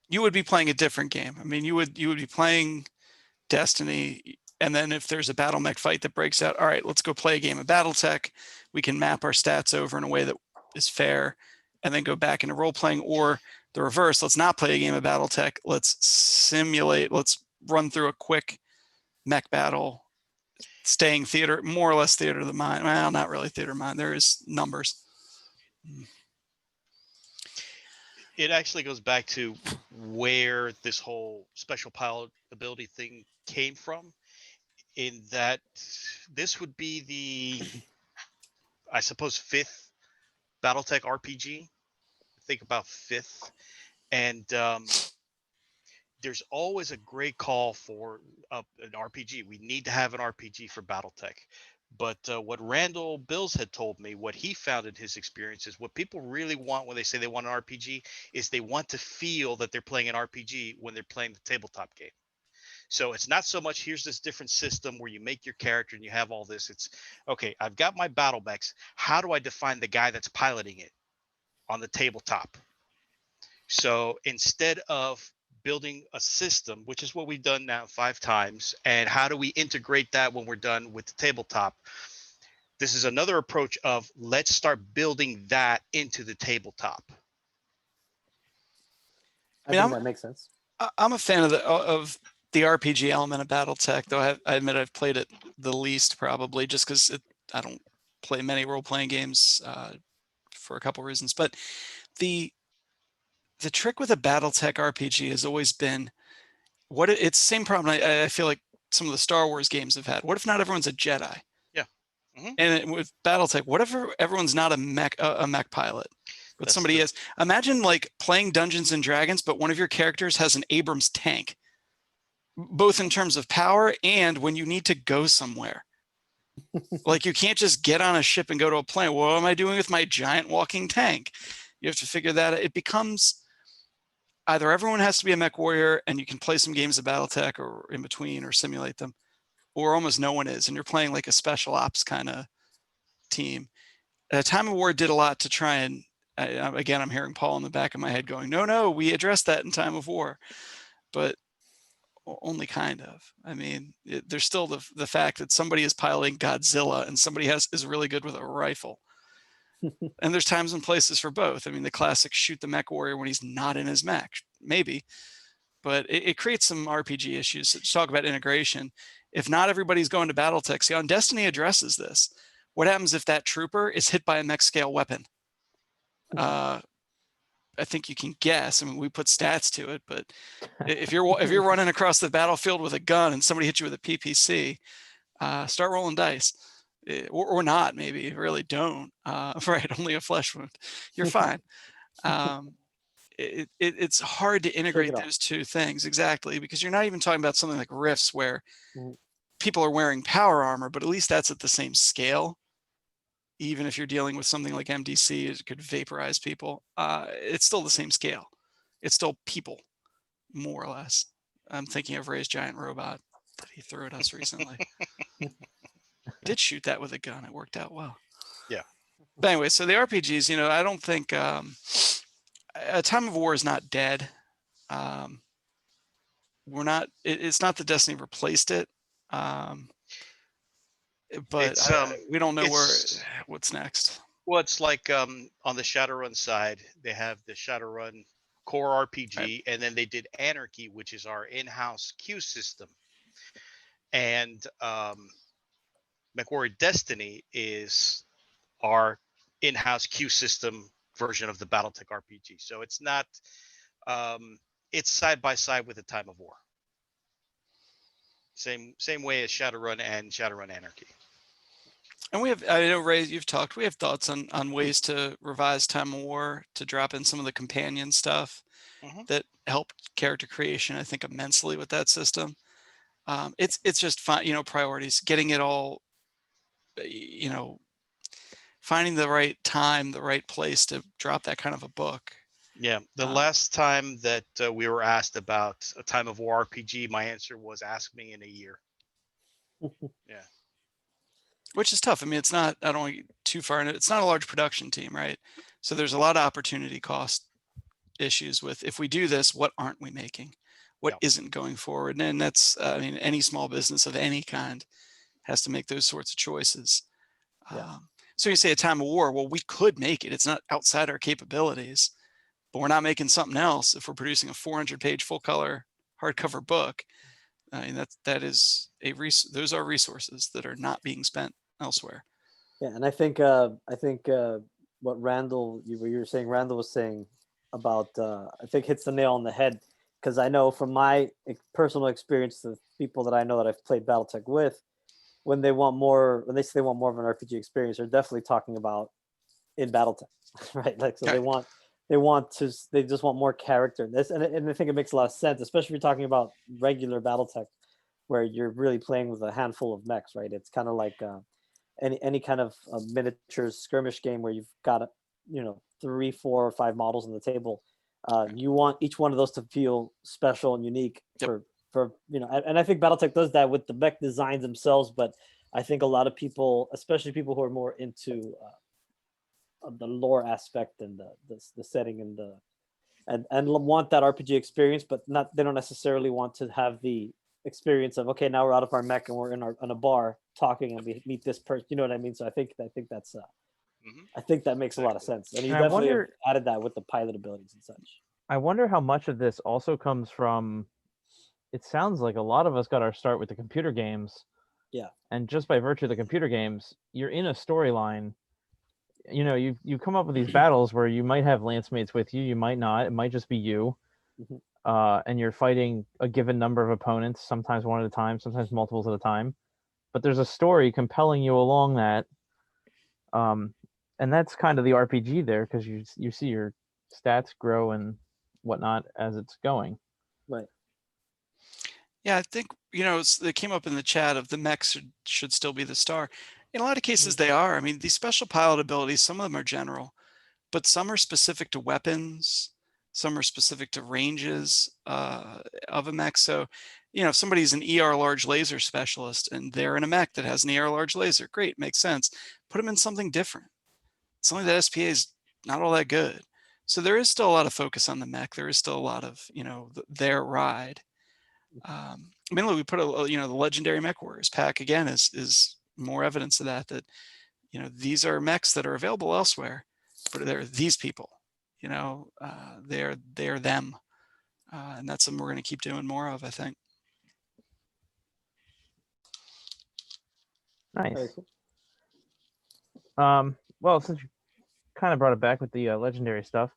You would be playing a different game. I mean, you would be playing Destiny, and then if there's a battle mech fight that breaks out, all right, let's go play a game of Battletech. We can map our stats over in a way that is fair, and then go back into role playing. Or the reverse, let's not play a game of Battletech. Let's simulate. Let's run through a quick mech battle, staying more or less theater of the mind. Well, not really theater of mind. There is numbers. It actually goes back to where this whole special pilot ability thing came from, in that this would be the, I suppose, 5th Battletech RPG. Think about 5th. And there's always a great call for an RPG. We need to have an RPG for Battletech. But what Randall Bills had told me, what he found in his experience, is what people really want when they say they want an RPG is they want to feel that they're playing an RPG when they're playing the tabletop game. So it's not so much, here's this different system where you make your character and you have all this. It's, okay, I've got my battle mechs. How do I define the guy that's piloting it on the tabletop? So instead of building a system, which is what we've done now 5 times, and how do we integrate that when we're done with the tabletop, this is another approach of, let's start building that into the tabletop. I think that makes sense. I'm a fan of the RPG element of Battletech, though I admit I've played it the least, probably just because I don't play many role-playing games for a couple reasons. But the trick with a Battletech RPG has always been it's the same problem I feel like some of the Star Wars games have had. What if not everyone's a Jedi? Yeah. Mm-hmm. And with Battletech, what if everyone's not a mech pilot, but somebody is? Imagine like playing Dungeons and Dragons, but one of your characters has an Abrams tank, both in terms of power and when you need to go somewhere. Like, you can't just get on a ship and go to a planet. What am I doing with my giant walking tank? You have to figure that out. It becomes either everyone has to be a mech warrior and you can play some games of Battletech or in between or simulate them, or almost no one is, and you're playing like a special ops kind of team. Time of War did a lot to try and, again, I'm hearing Paul in the back of my head going, no, we addressed that in Time of War, but only kind of. I mean, there's still the fact that somebody is piloting Godzilla and somebody is really good with a rifle. And there's times and places for both. I mean, the classic shoot the mech warrior when he's not in his mech, maybe, but it creates some RPG issues. So to talk about integration, if not everybody's going to Battletech, see, on Destiny addresses this. What happens if that trooper is hit by a mech scale weapon? I think you can guess. I mean, we put stats to it, but if you're running across the battlefield with a gun and somebody hits you with a PPC, start rolling dice, or not. Maybe really don't. Right, only a flesh wound. You're fine. It's hard to integrate those two things exactly, because you're not even talking about something like Rifts where people are wearing power armor, but at least that's at the same scale. Even if you're dealing with something like MDC, it could vaporize people. It's still the same scale. It's still people, more or less. I'm thinking of Ray's giant robot that he threw at us recently. Did shoot that with a gun. It worked out well. Yeah. But anyway, so the RPGs, you know, I don't think A Time of War is not dead. We're not. It's not that Destiny replaced it. But we don't know what's next. Well, it's like on the Shadowrun side, they have the Shadowrun core RPG, Right. and then they did Anarchy, which is our in-house queue system. And MechWarrior Destiny is our in-house queue system version of the Battletech RPG. So it's not. It's side by side with the Time of War. Same way as Shadowrun and Shadowrun Anarchy. And we have, I know, Ray, you've talked, we have thoughts on ways to revise Time of War, to drop in some of the companion stuff that helped character creation, I think, immensely with that system. It's just fine, you know, priorities, getting it all, you know, finding the right time, the right place to drop that kind of a book. Yeah, the last time that we were asked about a Time of War RPG, my answer was ask me in a year. Yeah. Which is tough. I mean, it's not, I don't want to get too far into it. It's not a large production team, right? So there's a lot of opportunity cost issues with, if we do this, what aren't we making? What isn't going forward? And that's, I mean, any small business of any kind has to make those sorts of choices. So you say A Time of War, well, we could make it. It's not outside our capabilities, but we're not making something else. If we're producing a 400-page full color hardcover book, I mean, that is those are resources that are not being spent elsewhere. Yeah, and I think what Randall, you were saying, Randall was saying about, I think hits the nail on the head, because I know from my personal experience, the people that I know that I've played BattleTech with, when they say they want more of an RPG experience, they're definitely talking about in BattleTech, right? Like, so they just want more character in this, and I think it makes a lot of sense, especially if you're talking about regular BattleTech, where you're really playing with a handful of mechs, right? It's kind of like any kind of miniatures skirmish game where you've got 3, 4, or 5 models on the table. You want each one of those to feel special and unique for and I think BattleTech does that with the mech designs themselves. But I think a lot of people, especially people who are more into the lore aspect and the setting and want that RPG experience, but they don't necessarily want to have the experience of, okay, now we're out of our mech and we're in a bar talking and we meet this person. You know what I mean? So I think that's I think that makes a lot of sense. And you definitely have added that with the pilot abilities and such. I wonder how much of this also comes from, it sounds like a lot of us got our start with the computer games. Yeah. And just by virtue of the computer games, you're in a storyline. You know, you come up with these battles where you might have lance mates with you, you might not. It might just be you. And you're fighting a given number of opponents, sometimes one at a time, sometimes multiples at a time. But there's a story compelling you along that. And that's kind of the RPG there, because you see your stats grow and whatnot as it's going. Right. Yeah, I think, it came up in the chat of the mechs should still be the star. In a lot of cases, they are. I mean, these special pilot abilities, some of them are general, but some are specific to weapons. Some are specific to ranges of a mech. So, if somebody's an ER large laser specialist and they're in a mech that has an ER large laser, great, makes sense. Put them in something different. Something that SPA is not all that good. So there is still a lot of focus on the mech. There is still a lot of, their ride. I mean, look, we put the legendary Mech Warriors pack again is more evidence of that these are mechs that are available elsewhere, but they're these people, they're them. And that's something we're going to keep doing more of, I think. Nice. Well, since you kind of brought it back with the legendary stuff,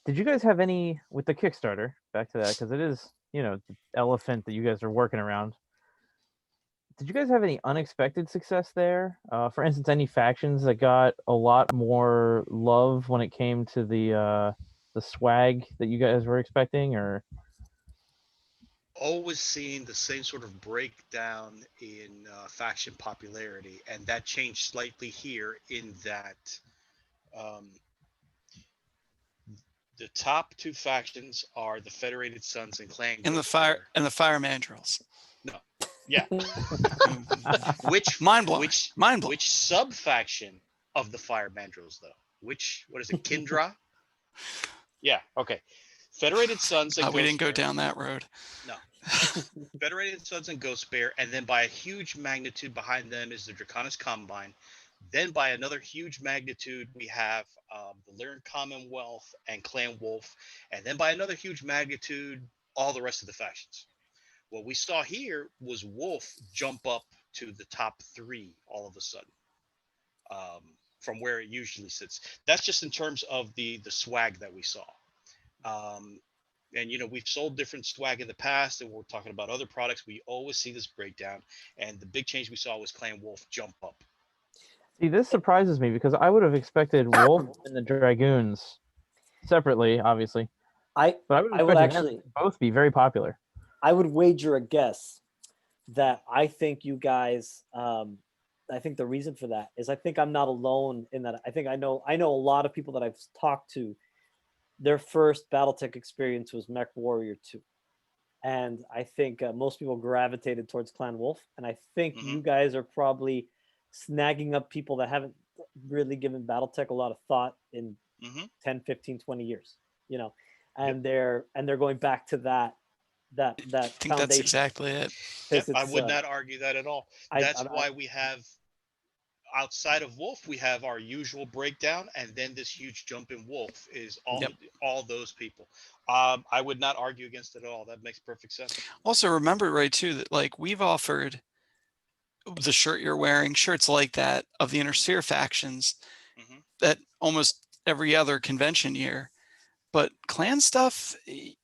Did you guys have any with the Kickstarter? Back to that, because it is, the elephant that you guys are working around. Did you guys have any unexpected success there? For instance, any factions that got a lot more love when it came to the swag that you guys were expecting, or Always seeing the same sort of breakdown in faction popularity, and that changed slightly here in that um, the top two factions are the Federated Sons and Clan And the Ghost fire mandrills. No, yeah. Mind blowing. Which sub faction of the Fire Mandrills though? What is it? Kindra? Yeah. Okay. Federated Sons and we Ghost didn't go Bear. down that road. No. Federated Sons and Ghost Bear, and then by a huge magnitude behind them is the Draconis Combine. Then by another huge magnitude, we have the Lyran Commonwealth and Clan Wolf. And then by another huge magnitude, all the rest of the factions. What we saw here was Wolf jump up to the top 3 all of a sudden, from where it usually sits. That's just in terms of the swag that we saw. And we've sold different swag in the past, and we're talking about other products. We always see this breakdown, and the big change we saw was Clan Wolf jump up. see, this surprises me because I would have expected Wolf and the Dragoons separately, obviously. But I would expect them to both be very popular. I would wager a guess that I think you guys. I think the reason for that is I think I'm not alone in that. I think I know a lot of people that I've talked to. Their first BattleTech experience was Mech Warrior 2. And I think most people gravitated towards Clan Wolf. And I think you guys are probably snagging up people that haven't really given BattleTech a lot of thought in 10, 15, 20 years, and they're going back to that I think foundation. That's exactly it. Yep, I would not argue that at all. That's why we have, outside of Wolf, we have our usual breakdown, and then this huge jump in Wolf is all those people. I would not argue against it at all. That makes perfect sense. Also, remember, right, too, that like we've offered the shirt you're wearing, shirts like that of the Inner Sphere factions at almost every other convention year. But clan stuff,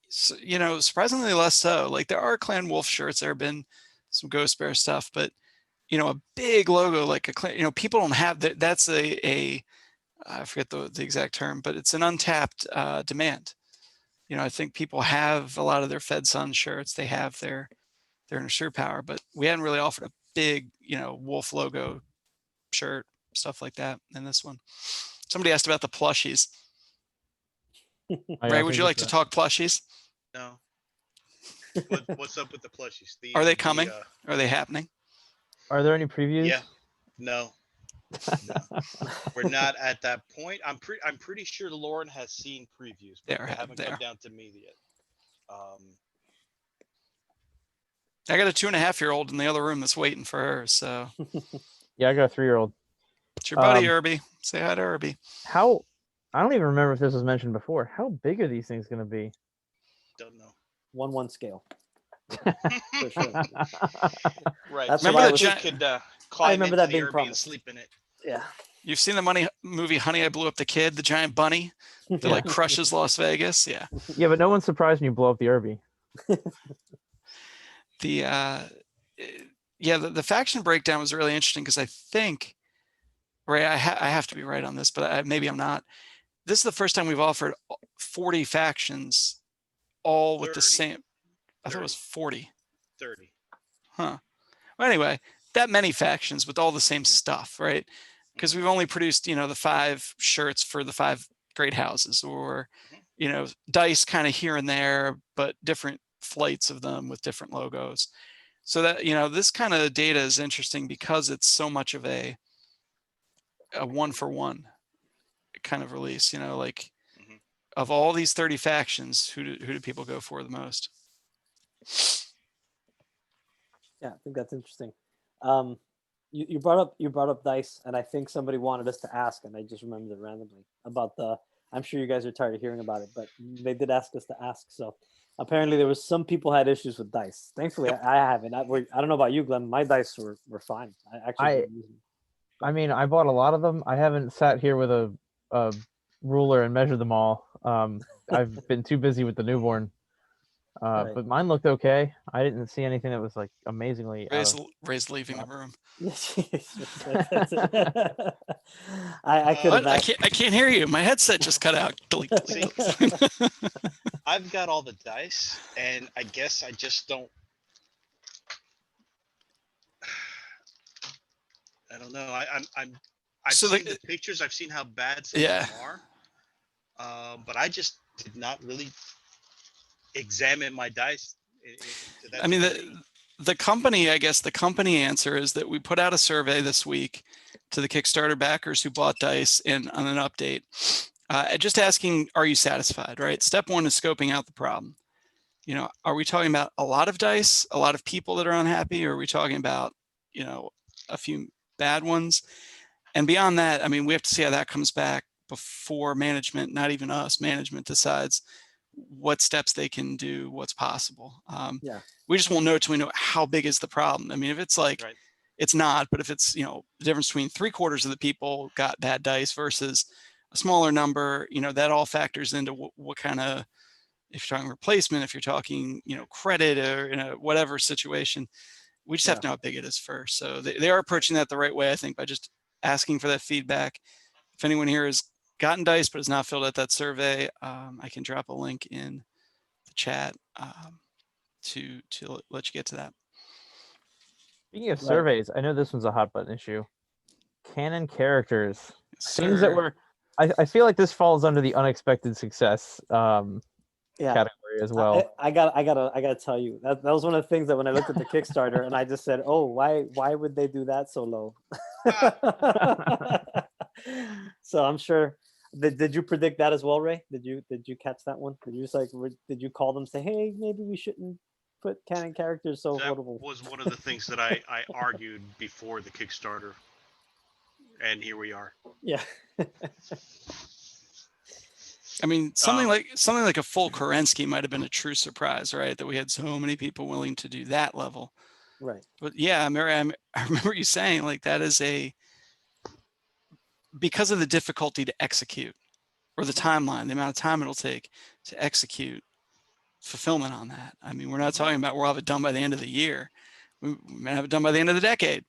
surprisingly less so. Like there are Clan Wolf shirts. There have been some Ghost Bear stuff, but a big logo like a clan, people don't have that. That's a I forget the exact term, but it's an untapped demand. I think people have a lot of their Fed Sun shirts. They have their Inner Sphere power, but we hadn't really offered a big, Wolf logo shirt, stuff like that in this one. Somebody asked about the plushies. Ray, would you like to talk plushies? No. What's up with the plushies? Are they coming? Are they happening? Are there any previews? Yeah. No. We're not at that point. I'm pretty sure Lauren has seen previews, but they haven't come down to me yet. I got a 2.5-year-old in the other room that's waiting for her. So yeah, I got a 3-year-old. It's your buddy Irby. Say hi to Irby. I don't even remember if this was mentioned before. How big are these things going to be? Don't know. 1-1 scale. For sure. Right. That's remember what you could climb into that the being Irby promised. and sleep in it. Yeah. You've seen the movie Honey, I Blew Up the Kid, the giant bunny that like crushes Las Vegas. Yeah. Yeah, but no one's surprised when you blow up the Irby. The faction breakdown was really interesting because I think, Ray, I have to be right on this, but maybe I'm not. This is the first time we've offered 40 factions, all with 30. the same. I 30. thought it was 40. 30. Huh. Well, anyway, that many factions with all the same stuff, right? Because we've only produced, the 5 shirts for the 5 great houses, or, dice kind of here and there, but different flights of them with different logos. So that, this kind of data is interesting because it's so much of a 1-for-1 kind of release, of all these 30 factions, who do people go for the most? Yeah, I think that's interesting. You brought up dice, and I think somebody wanted us to ask, and I just remembered it randomly about I'm sure you guys are tired of hearing about it, but they did ask us to ask. So apparently there was some people had issues with dice. Thankfully, I haven't. I don't know about you, Glenn. My dice were fine. I mean, I bought a lot of them. I haven't sat here with a ruler and measure them all. I've been too busy with the newborn. Right. But mine looked okay. I didn't see anything that was like amazingly out of. Ray's leaving the room. I could have. What? I can't hear you. My headset just cut out. Delete, delete, delete. I've got all the dice, and I guess I just don't. I don't know. I've So seen the pictures. I've seen how bad some of them are, but I just did not really examine my dice. To that I mean, degree. the company, I guess the company answer is that we put out a survey this week to the Kickstarter backers who bought dice and on an update, just asking, are you satisfied, right? Step one is scoping out the problem. You know, are we talking about a lot of dice, a lot of people that are unhappy, or are we talking about, you know, a few bad ones? And beyond that, I mean, we have to see how that comes back before management, not even us, management decides what steps they can do, what's possible. Yeah. We just won't know till we know how big is the problem. I mean, if it's like, Right. it's not, but if it's, you know, the difference between 3/4 of the people got bad dice versus a smaller number, you know, that all factors into what kind of, if you're talking replacement, if you're talking, you know, credit or in a whatever situation, we just have to know how big it is first. So they are approaching that the right way, I think, by just asking for that feedback. If anyone here has gotten dice but has not filled out that survey, I can drop a link in the chat to let you get to that. Speaking of surveys, I know this one's a hot button issue. Canon characters, things that were. I feel like this falls under the unexpected success category as well. I gotta tell you that was one of the things that when I looked at the Kickstarter and I just said, oh, why would they do that so low? So I'm sure. Did you predict that as well, Ray? Did you catch that one? Did you just like did you call them and say, hey, maybe we shouldn't put canon characters so affordable? That was one of the things that I argued before the Kickstarter, and here we are. Yeah. I mean, something like a full Kerensky might have been a true surprise, right? That we had so many people willing to do that level. Right. But yeah, Mary, I remember you saying like that is because of the difficulty to execute or the timeline, the amount of time it'll take to execute fulfillment on that. I mean, we're not talking about we'll have it done by the end of the year. We may have it done by the end of the decade.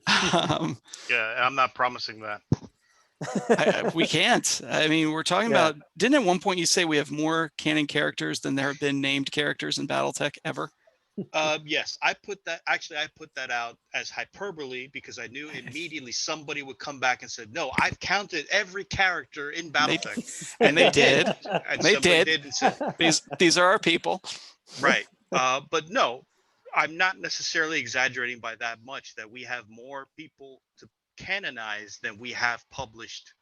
Yeah, I'm not promising that. We can't. I mean, we're talking about, didn't at one point you say we have more canon characters than there have been named characters in Battletech ever? Yes, I put that out as hyperbole because I knew immediately somebody would come back and said, no, I've counted every character in Battletech. And they did. And they did. and said, these are our people. Right. But no, I'm not necessarily exaggerating by that much, that we have more people to canonize than we have published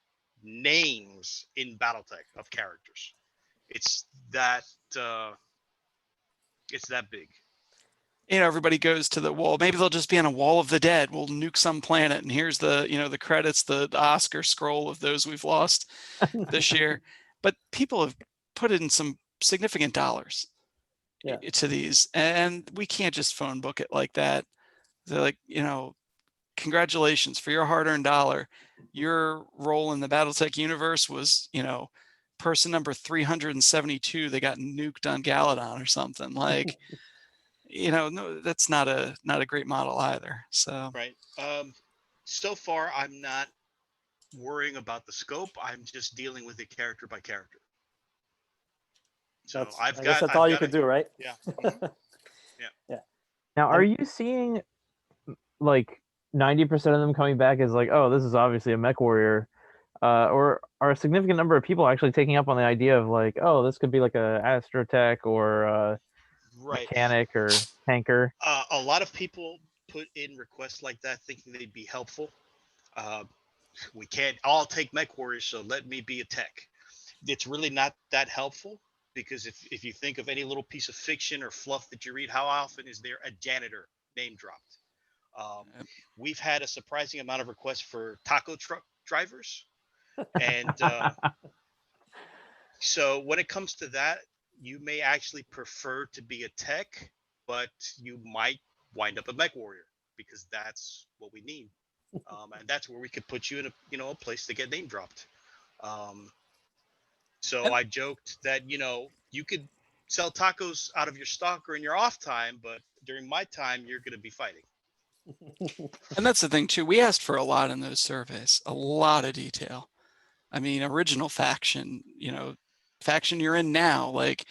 names in Battletech of characters. It's that big. You know, everybody goes to the wall. Maybe they'll just be on a wall of the dead. We'll nuke some planet, and here's the, you know, the credits, the Oscar scroll of those we've lost this year. But people have put in some significant dollars to these, and we can't just phone book it like that. They're like, you know, congratulations for your hard-earned dollar. Your role in the Battletech universe was, you know, person number 372 that got nuked on Galadon or something. Like, you know, no, that's not a great model either. So right. So far, I'm not worrying about the scope. I'm just dealing with it character by character. So I guess that's all you could do, right? Yeah. Mm-hmm. Yeah. Now, are you seeing like 90% of them coming back as like, oh, this is obviously a mech warrior, or are a significant number of people actually taking up on the idea of like, oh, this could be like a astrotech or mechanic or tanker? A lot of people put in requests like that thinking they'd be helpful. We can't all take mech warriors, so let me be a tech. It's really not that helpful, because if you think of any little piece of fiction or fluff that you read, how often is there a janitor name dropped? We've had a surprising amount of requests for taco truck drivers. And so when it comes to that, you may actually prefer to be a tech, but you might wind up a mech warrior, because that's what we need. And that's where we could put you in a place to get name dropped. So And- I joked that, you could sell tacos out of your stock or in your off time, but during my time, you're going to be fighting. And that's the thing too. We asked for a lot in those surveys, a lot of detail. I mean, original faction, faction you're in now, like,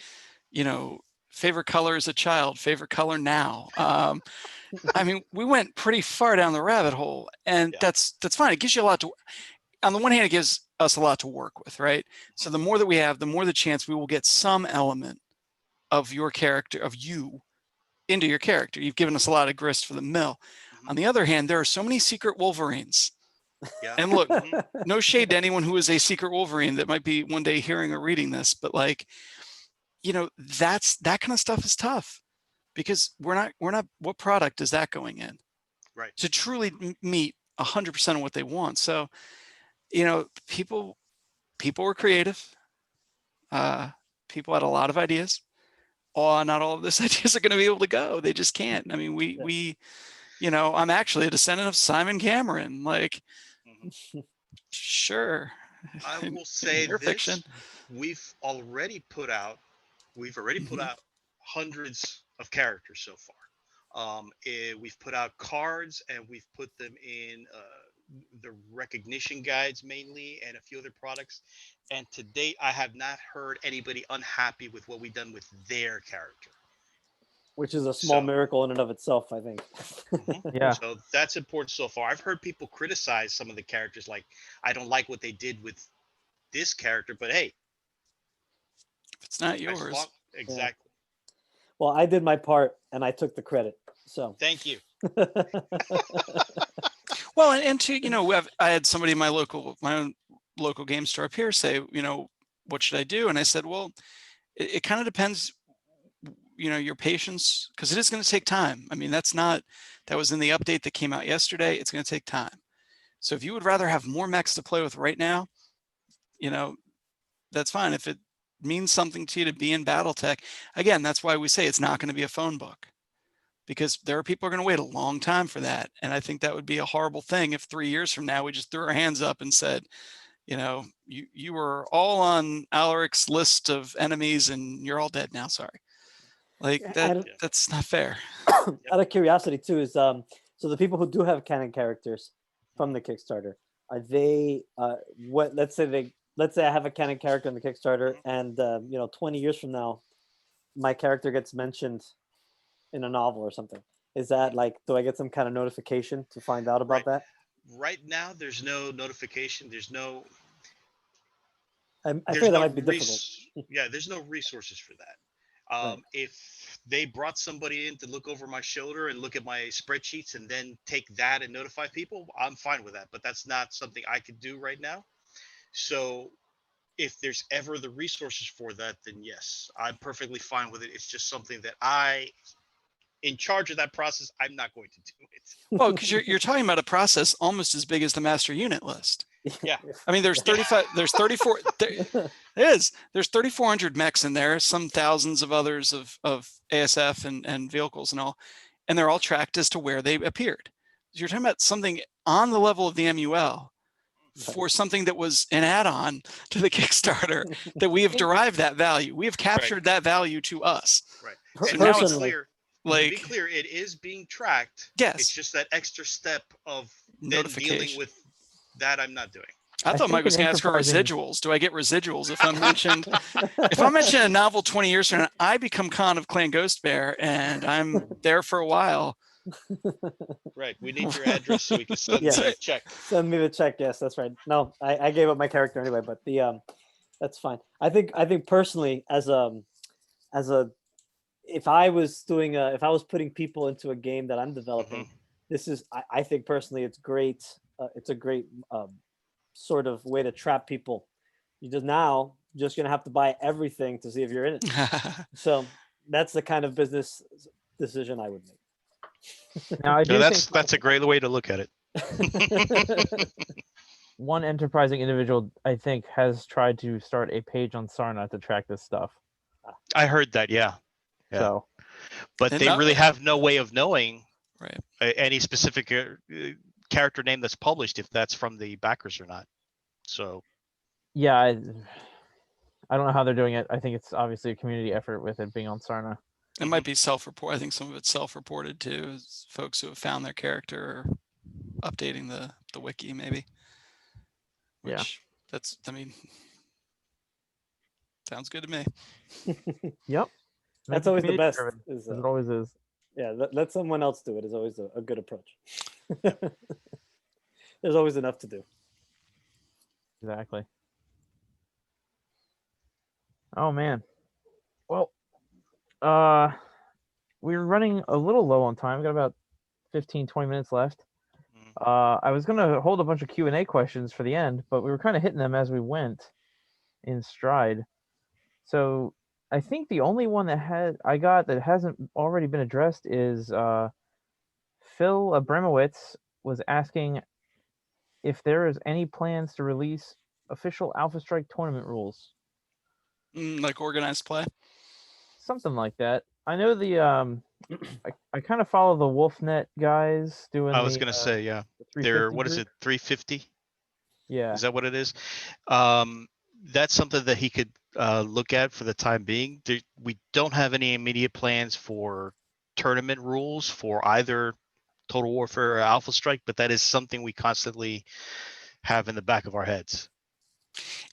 favorite color as a child, favorite color now. I mean, we went pretty far down the rabbit hole, and Yeah. that's fine. It gives you a lot to, on the one hand, it gives us a lot to work with, right? So the more that we have, the more the chance we will get some element of your character, of you, into your character. You've given us a lot of grist for the mill. Mhm. On the other hand, there are so many secret Wolverines. Yeah. And look, Mhm. no shade to anyone who is a secret Wolverine that might be one day hearing or reading this, but like, that kind of stuff is tough because we're not, what product is that going in Right. to truly meet 100% of what they want? So, people were creative. People had a lot of ideas. Oh, not all of those ideas are going to be able to go. They just can't. I mean, we, I'm actually a descendant of Simon Cameron. Like, Mhm. sure. I In will say your this: fiction. we've already put out Mhm. hundreds of characters so far. We've put out cards and we've put them in the recognition guides mainly and a few other products. And to date, I have not heard anybody unhappy with what we've done with their character. Which is a small So- miracle in and of itself, I think. Mhm. Yeah. So that's important so far. I've heard people criticize some of the characters, like, I don't like what they did with this character, but hey, If it's not as yours. long, exactly. Well, I did my part and I took the credit. So Thank you. Well, and to, I had somebody in my own local game store up here say, what should I do? And I said, well, it kind of depends, your patience, because it is going to take time. I mean, that was in the update that came out yesterday. It's going to take time. So if you would rather have more mechs to play with right now, that's fine. If it means something to you to be in Battletech, again, that's why we say it's not going to be a phone book, because there are people who are going to wait a long time for that. And I think that would be a horrible thing if 3 years from now we just threw our hands up and said, you were all on Alaric's list of enemies and you're all dead now. Sorry. Like that's not fair. Out of curiosity too, is so the people who do have canon characters from the Kickstarter, are they let's say I have a canon character in the Kickstarter and 20 years from now my character gets mentioned in a novel or something. Is that like, do I get some kind of notification to find out about that? Right now, there's no notification. There's no. I There's feel that no might be difficult. Yeah, there's no resources for that. Right. If they brought somebody in to look over my shoulder and look at my spreadsheets and then take that and notify people, I'm fine with that. But that's not something I could do right now. So if there's ever the resources for that, then yes, I'm perfectly fine with it. It's just something that in charge of that process, I'm not going to do it. Well, because you're talking about a process almost as big as the master unit list. Yeah. I mean, there's 35, there's 34, there's 3,400 mechs in there, some thousands of others of ASF and vehicles and all, and they're all tracked as to where they appeared. So you're talking about something on the level of the MUL for something that was an add-on to the Kickstarter that we have derived that value. We have captured that value to us. Right. So And now now it's it's clear. To like, be clear, it is being tracked. yes, It's just that extra step of then notification. dealing with that I'm not doing. I thought think Mike was in going to ask for enterprising- residuals. Do I get residuals if I'm mentioned? If I'm mentioned in a novel 20 years from now, I become Khan of Clan Ghost Bear and I'm there for a while. Right. We need your address so we can send you a check. Send me the check. Yes, that's right. No, I gave up my character anyway, but that's fine. I think personally, as a if I was putting people into a game that I'm developing, this is I think personally it's great. It's a great sort of way to trap people. You just gonna have to buy everything to see if you're in it. So that's the kind of business decision I would make. Now, I do think That's a great way to look at it. one enterprising individual, I think, has tried to start a page on Sarna to track this stuff. I heard that, yeah. So, But And they not- really have no way of knowing Right. any specific character name that's published, if that's from the backers or not. So yeah, I don't know how they're doing it. I think it's obviously a community effort with it being on Sarna. It might be self-report. I think some of it's self-reported too. Is folks who have found their character or updating the wiki maybe. Yeah. Which I mean, sounds good to me. Yep. Make That's it always the community best. driven, Is, as it always is. yeah, let someone else do it is always a good approach. There's always enough to do. Exactly. Oh man. Well, we're running a little low on time. We got about 15, 20 minutes left. I was gonna hold a bunch of Q&A questions for the end, but we were kind of hitting them as we went in stride. So I think the only one that that hasn't already been addressed is Phil Abramowitz was asking if there is any plans to release official Alpha Strike tournament rules. Like organized play. Something like that. I know the I kind of follow the Wolfnet guys doing I was the gonna say, yeah. the They're 350 what is group. it, 350? Yeah. Is that what it is? That's something that he could look at for the time being. We don't have any immediate plans for tournament rules for either Total Warfare or Alpha Strike, but that is something we constantly have in the back of our heads.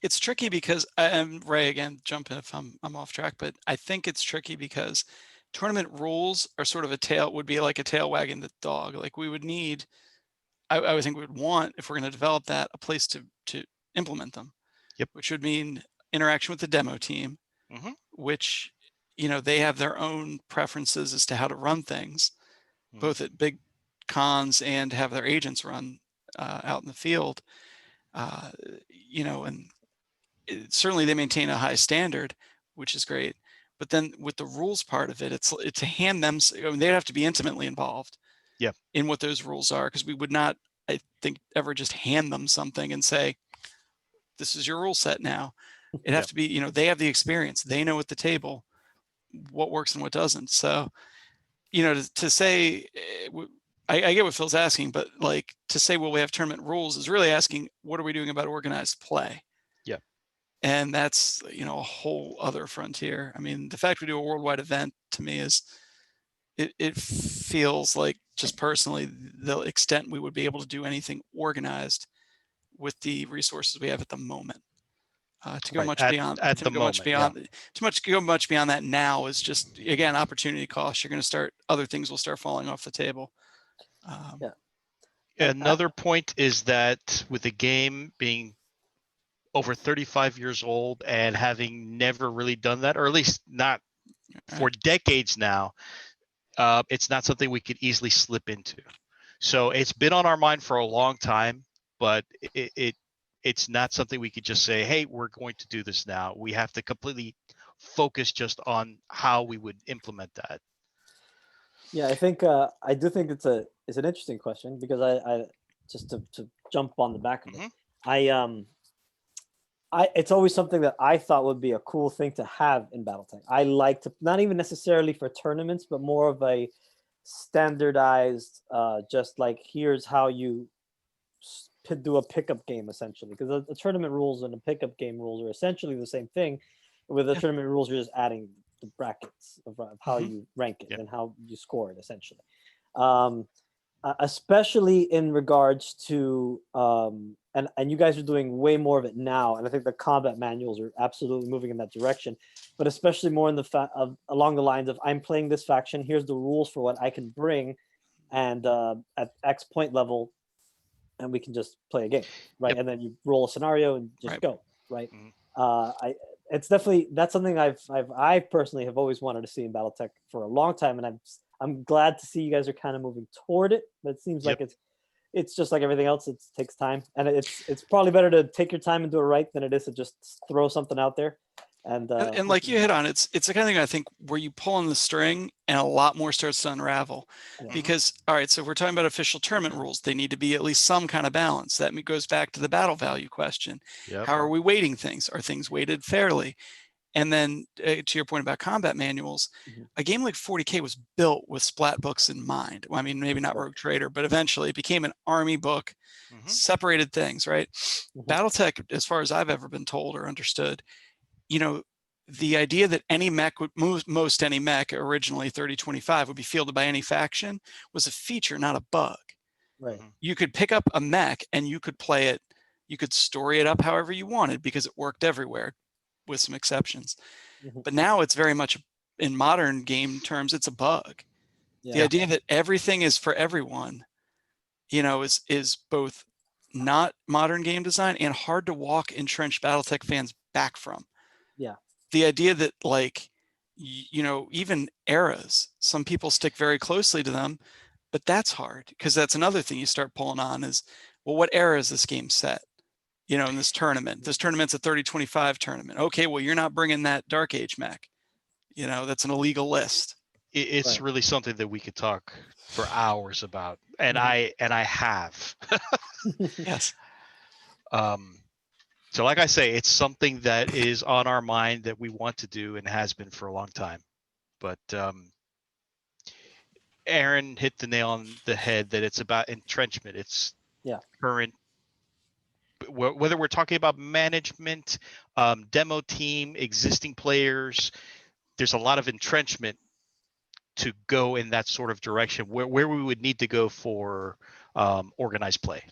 It's tricky because Ray, again, jump in if I'm off track, but I think it's tricky because tournament rules are sort of would be like a tail wagging the dog. Like we would need, I would think we would want, if we're going to develop that, a place to implement them. Yep. Which would mean interaction with the demo team, which, they have their own preferences as to how to run things, both at big cons and have their agents run out in the field. And certainly they maintain a high standard, which is great. But then with the rules part of it, it's to hand them, they'd have to be intimately involved in what those rules are, because we would not, I think, ever just hand them something and say, this is your rule set now. It'd have to be, they have the experience. They know at the table what works and what doesn't. So, to say, I get what Phil's asking, but like to say, well, we have tournament rules is really asking, what are we doing about organized play? Yeah. And that's, a whole other frontier. I mean, the fact we do a worldwide event to me is, it feels like, just personally, the extent we would be able to do anything organized with the resources we have at the moment. To go much beyond that now is just, again, opportunity cost. You're going to start, other things will start falling off the table. Another point is that with the game being over 35 years old and having never really done that, or at least not for decades now, it's not something we could easily slip into. So it's been on our mind for a long time, but it's not something we could just say, hey, we're going to do this now. We have to completely focus just on how we would implement that. Yeah, I think I do think it's an interesting question, because I just to jump on the back of it, it's always something that I thought would be a cool thing to have in Battletech. I like to, not even necessarily for tournaments, but more of a standardized, just like, here's how you do a pickup game, essentially, because the tournament rules and the pickup game rules are essentially the same thing. With the tournament rules, you're just adding the brackets of how you rank it and how you score it, essentially. Especially in regards to and you guys are doing way more of it now, and I think the combat manuals are absolutely moving in that direction, but especially more in along the lines of, I'm playing this faction, here's the rules for what I can bring, and at X point level, and we can just play a game, right? And then you roll a scenario and just go, right? It's definitely, that's something I personally have always wanted to see in Battletech for a long time, and I'm glad to see you guys are kind of moving toward it. But it seems like it's just like everything else. It takes time, and it's probably better to take your time and do it right than it is to just throw something out there. And like you hit on, it's the kind of thing, I think, where you pull on the string and a lot more starts to unravel. Because, all right, so if we're talking about official tournament rules, they need to be at least some kind of balance. That goes back to the battle value question. How are we weighting things? Are things weighted fairly? And then to your point about combat manuals, a game like 40K was built with splat books in mind. Well, I mean, maybe not Rogue Trader, but eventually it became an army book, separated things, right? Battletech, as far as I've ever been told or understood, the idea that any mech would most any mech originally 3025 would be fielded by any faction was a feature, not a bug. Right. You could pick up a mech and you could play it, you could story it up however you wanted because it worked everywhere, with some exceptions. But now it's very much, in modern game terms, it's a bug. Yeah. The idea that everything is for everyone, is both not modern game design and hard to walk entrenched Battletech fans back from. Yeah. The idea that, like, even eras, some people stick very closely to them, but that's hard because that's another thing you start pulling on is, well, what era is this game set? In this tournament. This tournament's a 3025 tournament. Okay, well, you're not bringing that Dark Age mech. That's an illegal list. It's Right. really something that we could talk for hours about, and Mhm. I have. Yes. So like I say, it's something that is on our mind that we want to do and has been for a long time. But Aaron hit the nail on the head that it's about entrenchment. It's current, whether we're talking about management, demo team, existing players, there's a lot of entrenchment to go in that sort of direction where we would need to go for organized play.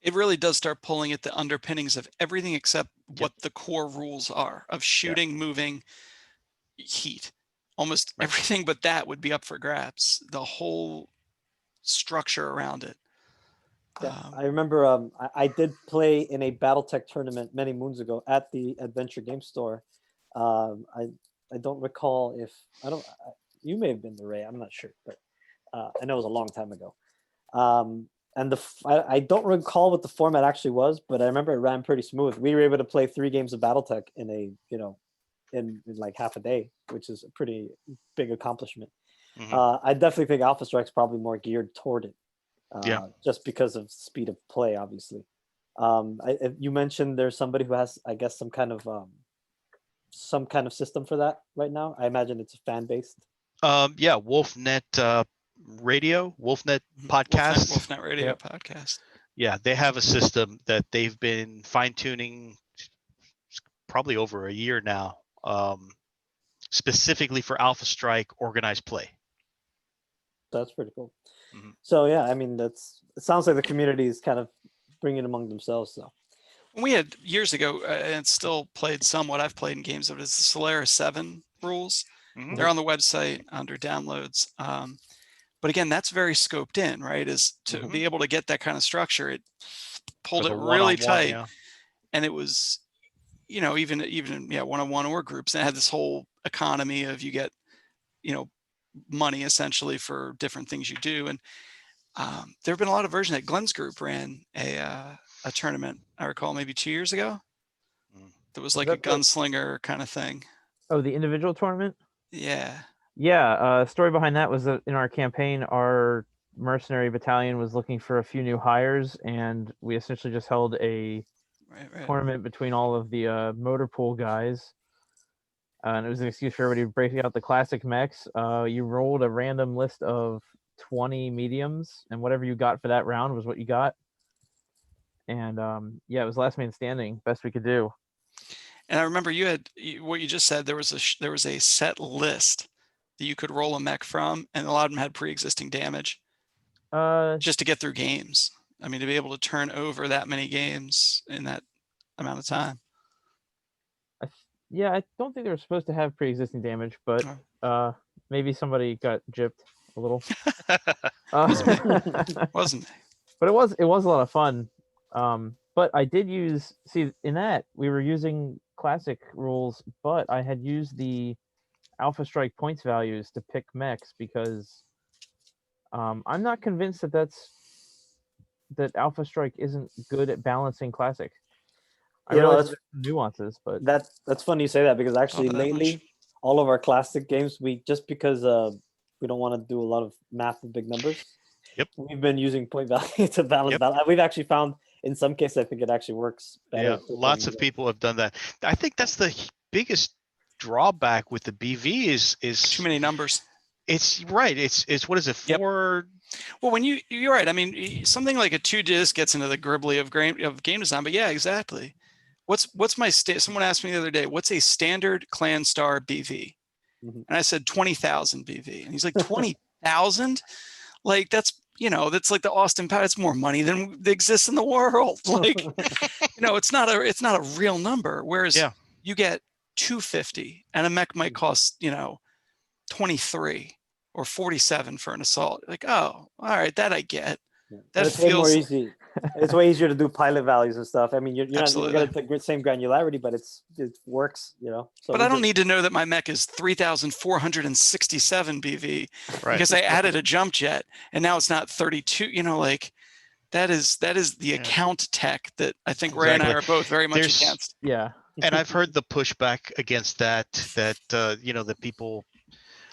It really does start pulling at the underpinnings of everything except what the core rules are of shooting, moving, heat. Almost everything but that would be up for grabs. The whole structure around it. Yeah, I remember I did play in a Battletech tournament many moons ago at the Adventure Game Store. I don't recall if you may have been the Ray. I'm not sure, but I know it was a long time ago. And I don't recall what the format actually was, but I remember it ran pretty smooth. We were able to play 3 games of Battletech in in like half a day, which is a pretty big accomplishment. I definitely think Alpha Strike's probably more geared toward it. Just because of speed of play, obviously. You mentioned there's somebody who has, I guess, some kind of system for that right now. I imagine it's fan based. WolfNet Radio, WolfNet podcast, WolfNet Radio podcast. Yeah, they have a system that they've been fine tuning probably over a year now, specifically for Alpha Strike organized play. That's pretty cool. So yeah, I mean, it sounds like the community is kind of bringing it among themselves. So we had years ago, and still played somewhat. I've played in games of it. It's the Solaris 7 rules. They're on the website under downloads. But again, that's very scoped in, right? Is to be able to get that kind of structure. It pulled it really tight, and it was, even one-on-one or groups, and it had this whole economy of you get, money essentially for different things you do. And there have been a lot of versions that Glenn's group ran a tournament, I recall maybe 2 years ago. That was like a gunslinger kind of thing. Oh, the individual tournament? Yeah. Story behind that was that in our campaign, our mercenary battalion was looking for a few new hires, and we essentially just held a tournament between all of the motor pool guys. And it was an excuse for everybody to break out the classic mechs. You rolled a random list of 20 mediums, and whatever you got for that round was what you got. And it was last man standing, best we could do. And I remember you had what you just said. There was a set list that you could roll a mech from, and a lot of them had pre-existing damage. Just to get through games. I mean, to be able to turn over that many games in that amount of time. I don't think they were supposed to have pre-existing damage, but maybe somebody got gypped a little. Wasn't me. But it was a lot of fun. But I did in that we were using classic rules, but I had used the Alpha Strike points values to pick mechs because I'm not convinced that Alpha Strike isn't good at balancing classic. I realize there's nuances, but that's funny you say that, because actually lately all of our classic games, because we don't want to do a lot of math with big numbers. We've been using point value to balance that. We've actually found in some cases I think it actually works better. Yeah, lots of people have done that. I think that's the biggest drawback with the BV is too many numbers. It's right. It's what is it, 4? Well, when you're right. I mean, something like a 2 disc gets into the gribbly of game design, but yeah, exactly. what's my someone asked me the other day, what's a standard clan star BV? Mhm. And I said 20,000 BV. And he's like, 20,000? Like that's like the Austin Powers. It's more money than exists in the world. Like, it's not a real number. Whereas you get 250 and a mech might cost, 23 or 47 for an assault. Like, oh, all right, that I get. Yeah. That it's way more feels easy. It's way easier to do pilot values and stuff. I mean, you're not Absolutely. going to get the same granularity, but it works, So but I don't need to know that my mech is 3,467 BV because I added a jump jet and now it's not 32. Like that is the account tech that I think Ray and I are both very much against. Yeah. And I've heard the pushback against that that people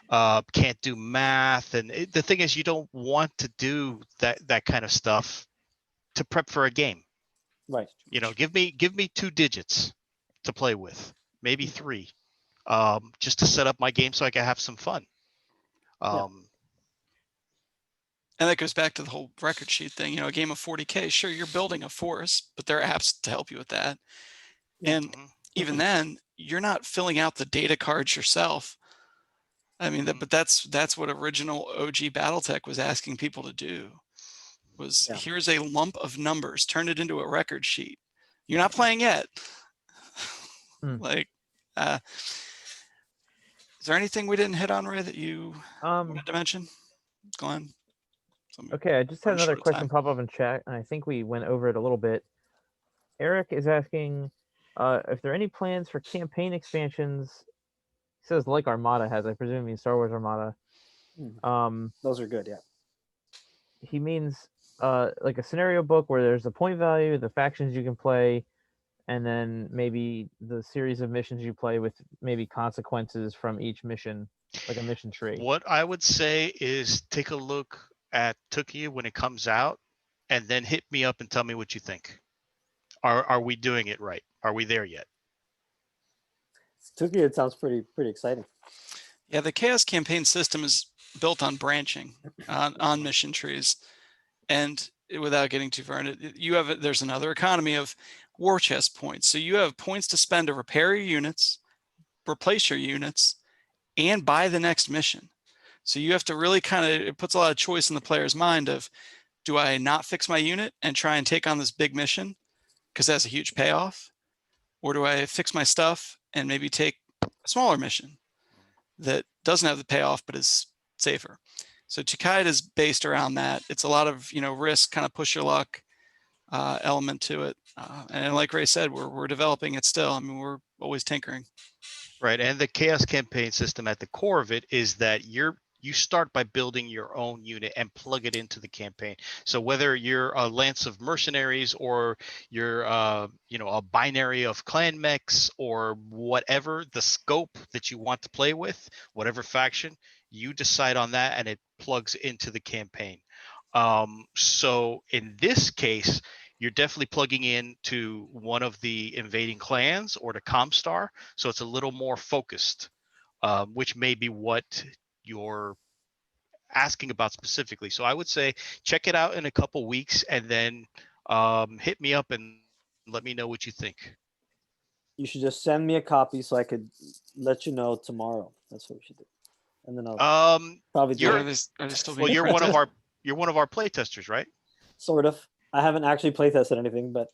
can't do math, and the thing is, you don't want to do that kind of stuff to prep for a game. Right. Give me 2 digits to play with, maybe 3, just to set up my game so I can have some fun. And that goes back to the whole record sheet thing. A game of 40K, sure, you're building a force, but there are apps to help you with that. And even then, you're not filling out the data cards yourself. I mean, but that's what original OG Battletech was asking people to do. Was here's a lump of numbers, turn it into a record sheet. You're not playing yet. Like, is there anything we didn't hit on, Ray, that you wanted to mention, Glenn? Okay, I just had another question pop up in chat, and I think we went over it a little bit. Eric is asking if there are any plans for campaign expansions. He says like Armada has. I presume he means Star Wars Armada. Those are good, yeah. He means like a scenario book where there's the point value, the factions you can play, and then maybe the series of missions you play with maybe consequences from each mission, like a mission tree. What I would say is take a look at Tookie when it comes out, and then hit me up and tell me what you think. Are we doing it right? Are we there yet? Tookie, it sounds pretty exciting. Yeah, the Chaos campaign system is built on branching on mission trees, and without getting too far into it, there's another economy of war chest points. So you have points to spend to repair your units, replace your units, and buy the next mission. So you have to really it puts a lot of choice in the player's mind of, do I not fix my unit and try and take on this big mission because that's a huge payoff? Or do I fix my stuff and maybe take a smaller mission that doesn't have the payoff but is safer? So Tokai'd is based around that. It's a lot of risk, kind of push your luck element to it. And like Ray said, we're developing it still. I mean, we're always tinkering. Right, and the Chaos campaign system at the core of it is that you start by building your own unit and plug it into the campaign. So whether you're a lance of mercenaries or you're a binary of clan mechs or whatever the scope that you want to play with, whatever faction, you decide on that and it plugs into the campaign. So in this case, you're definitely plugging in to one of the invading clans or to Comstar. So it's a little more focused, which may be what you're asking about specifically. So I would say check it out in a couple weeks and then hit me up and let me know what you think. You should just send me a copy so I could let you know tomorrow. That's what we should do. And then I'll probably do it. You're one of our play testers, right? Sort of. I haven't actually play tested anything, but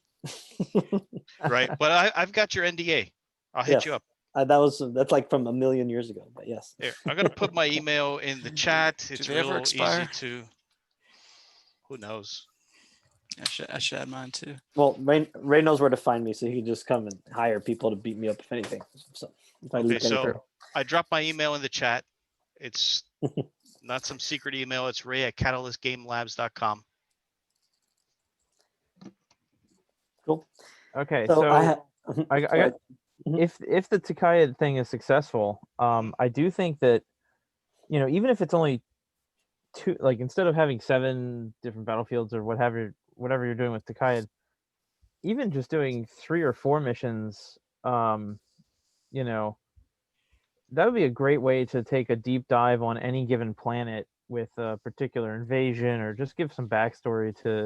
right. But I've got your NDA. I'll hit you up. That's like from a million years ago, but yes. Here, I'm gonna put my email in the chat. It's real easy to. Who knows? I should add mine too. Well, Ray knows where to find me, so he can just come and hire people to beat me up if anything. So if I leak anything. I dropped my email in the chat. It's not some secret email. It's ray@catalystgamelabs.com. Cool. Okay, so I got. If the Tokai thing is successful, I do think that, even if it's only 2, like instead of having 7 different battlefields or whatever you're doing with Tokai, even just doing 3 or 4 missions, that would be a great way to take a deep dive on any given planet with a particular invasion, or just give some backstory to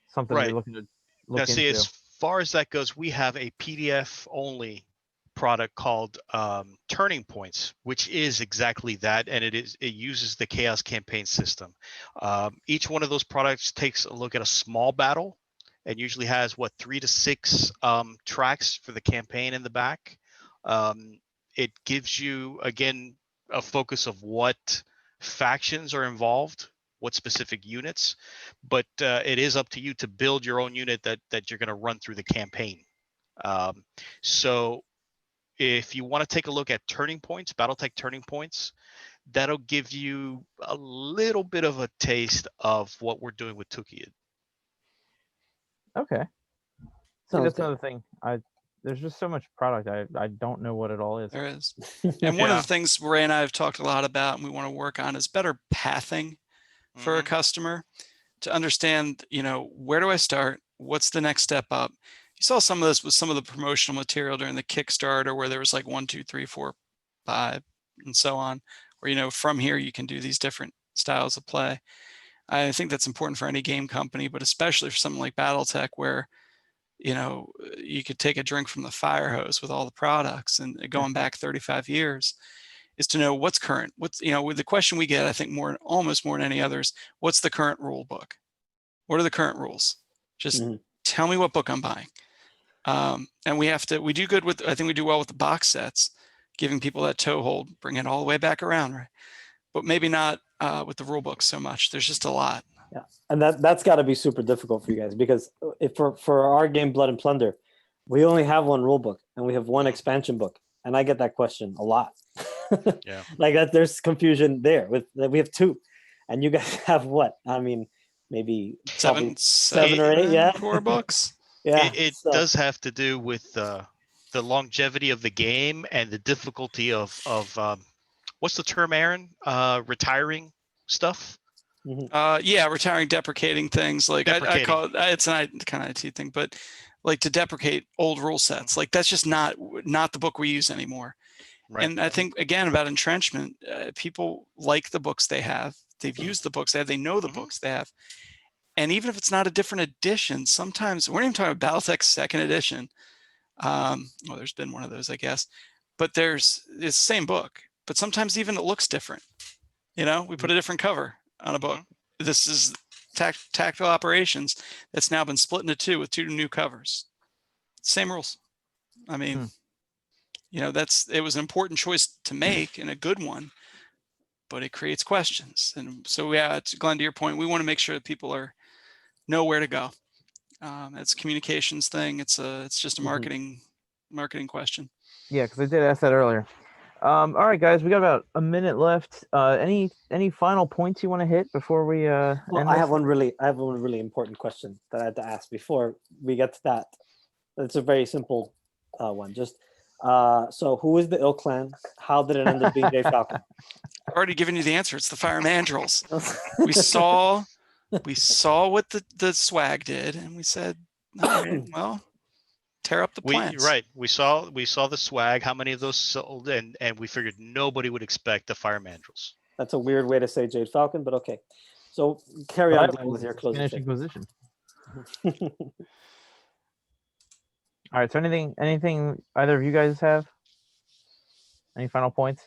something you're looking to look into. far as that goes, we have a PDF only product called Turning Points, which is exactly that, and it uses the Chaos Campaign system. Each one of those products takes a look at a small battle, and usually has 3 to 6 tracks for the campaign in the back. It gives you, again, a focus of what factions are involved, what specific units, but it is up to you to build your own unit that you're going to run through the campaign. So if you want to take a look at Turning Points, Battletech Turning Points, that'll give you a little bit of a taste of what we're doing with Tukiyid. Okay. See, Sounds that's good. another thing. There's just so much product. I don't know what it all is. There is. And one of Yeah. the things Ray and I have talked a lot about and we want to work on is better pathing for a customer to understand, where do I start? What's the next step up? You saw some of this with some of the promotional material during the Kickstarter where there was like 1, 2, 3, 4, 5, and so on, where, from here you can do these different styles of play. I think that's important for any game company, but especially for something like Battletech where, you could take a drink from the fire hose with all the products and going back 35 years is to know what's current. What's, with the question we get, I think almost more than any others, what's the current rule book? What are the current rules? Just tell me what book I'm buying. And we do good with, I think we do well with the box sets, giving people that toehold, bring it all the way back around, right? But maybe not with the rule book so much. There's just a lot. Yeah, and that's got to be super difficult for you guys because if for our game Blood and Plunder, we only have one rule book and we have one expansion book, and I get that question a lot. Yeah, like that. There's confusion there. We have 2, and you guys have what? I mean, maybe Seven or 8. Yeah, core books. yeah. It does have to do with the longevity of the game and the difficulty of what's the term, Aaron? Retiring stuff. Retiring, deprecating things like I call it. It's an kind of IT thing, but like to deprecate old rule sets, like that's just not the book we use anymore. Right. And I think again about entrenchment, people like the books they have. They've used the books they have. They know the books they have. And even if it's not a different edition, sometimes we're not even talking about Battletech's 2nd edition. There's been one of those, I guess, but it's the same book, but sometimes even it looks different. We put a different cover on a book. This is Tactical Operations that's now been split into 2 with 2 new covers. Same rules. I mean, it was an important choice to make and a good one, but it creates questions. And so Glenn, to your point, we want to make sure that people know where to go. It's a communications thing. It's just a marketing question. Yeah, because I did ask that earlier. All right, guys, we got about a minute left. Any final points you want to hit before we well, end I this? have one really important question that I had to ask before we get to that. It's a very simple one. Just so who is the ill clan? How did it end up being Jay Falcon? I've already given you the answer. It's the Fire Mandrels. we saw what the swag did, and we said, all right, well, tear up the plants. We saw the swag, how many of those sold, and we figured nobody would expect the Fire Mandrels. That's a weird way to say Jade Falcon, but okay. So carry on with your closing finishing position. All right. So anything either of you guys have? Any final points?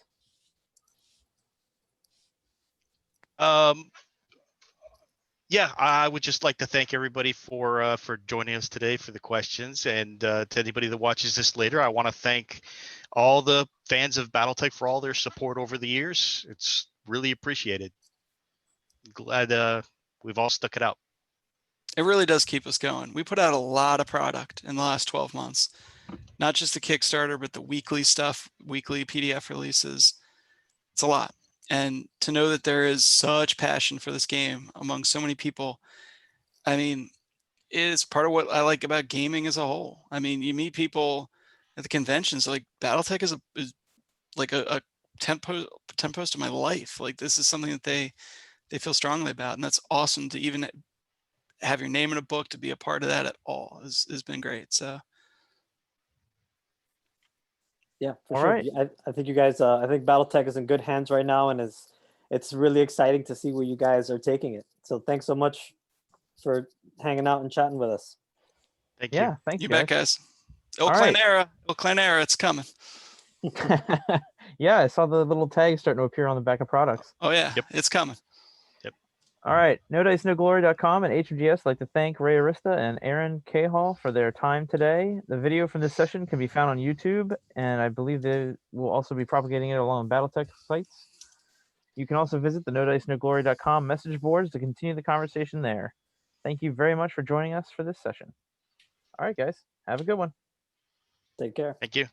Yeah, I would just like to thank everybody for joining us today for the questions, and to anybody that watches this later, I want to thank all the fans of Battletech for all their support over the years. It's really appreciated. Glad we've all stuck it out. It really does keep us going. We put out a lot of product in the last 12 months, not just the Kickstarter, but the weekly stuff, weekly PDF releases. It's a lot. And to know that there is such passion for this game among so many people, I mean, is part of what I like about gaming as a whole. I mean, you meet people at the conventions, like Battletech is like a tent post of my life. Like this is something that they feel strongly about. And that's awesome to even have your name in a book, to be a part of that at all has been great. So. Yeah, for sure. Right. I think you guys, I think Battletech is in good hands right now, and it's really exciting to see where you guys are taking it. So thanks so much for hanging out and chatting with us. Thank you. Yeah, thanks, You guys. bet, guys. El All right. Clanera, it's coming. Yeah, I saw the little tags starting to appear on the back of products. Oh yeah, Yep. it's coming. All right, NoDiceNoGlory.com and HMGS would like to thank Ray Arista and Aaron Cahall for their time today. The video from this session can be found on YouTube, and I believe they will also be propagating it along Battletech sites. You can also visit the NoDiceNoGlory.com message boards to continue the conversation there. Thank you very much for joining us for this session. All right, guys, have a good one. Take care. Thank you.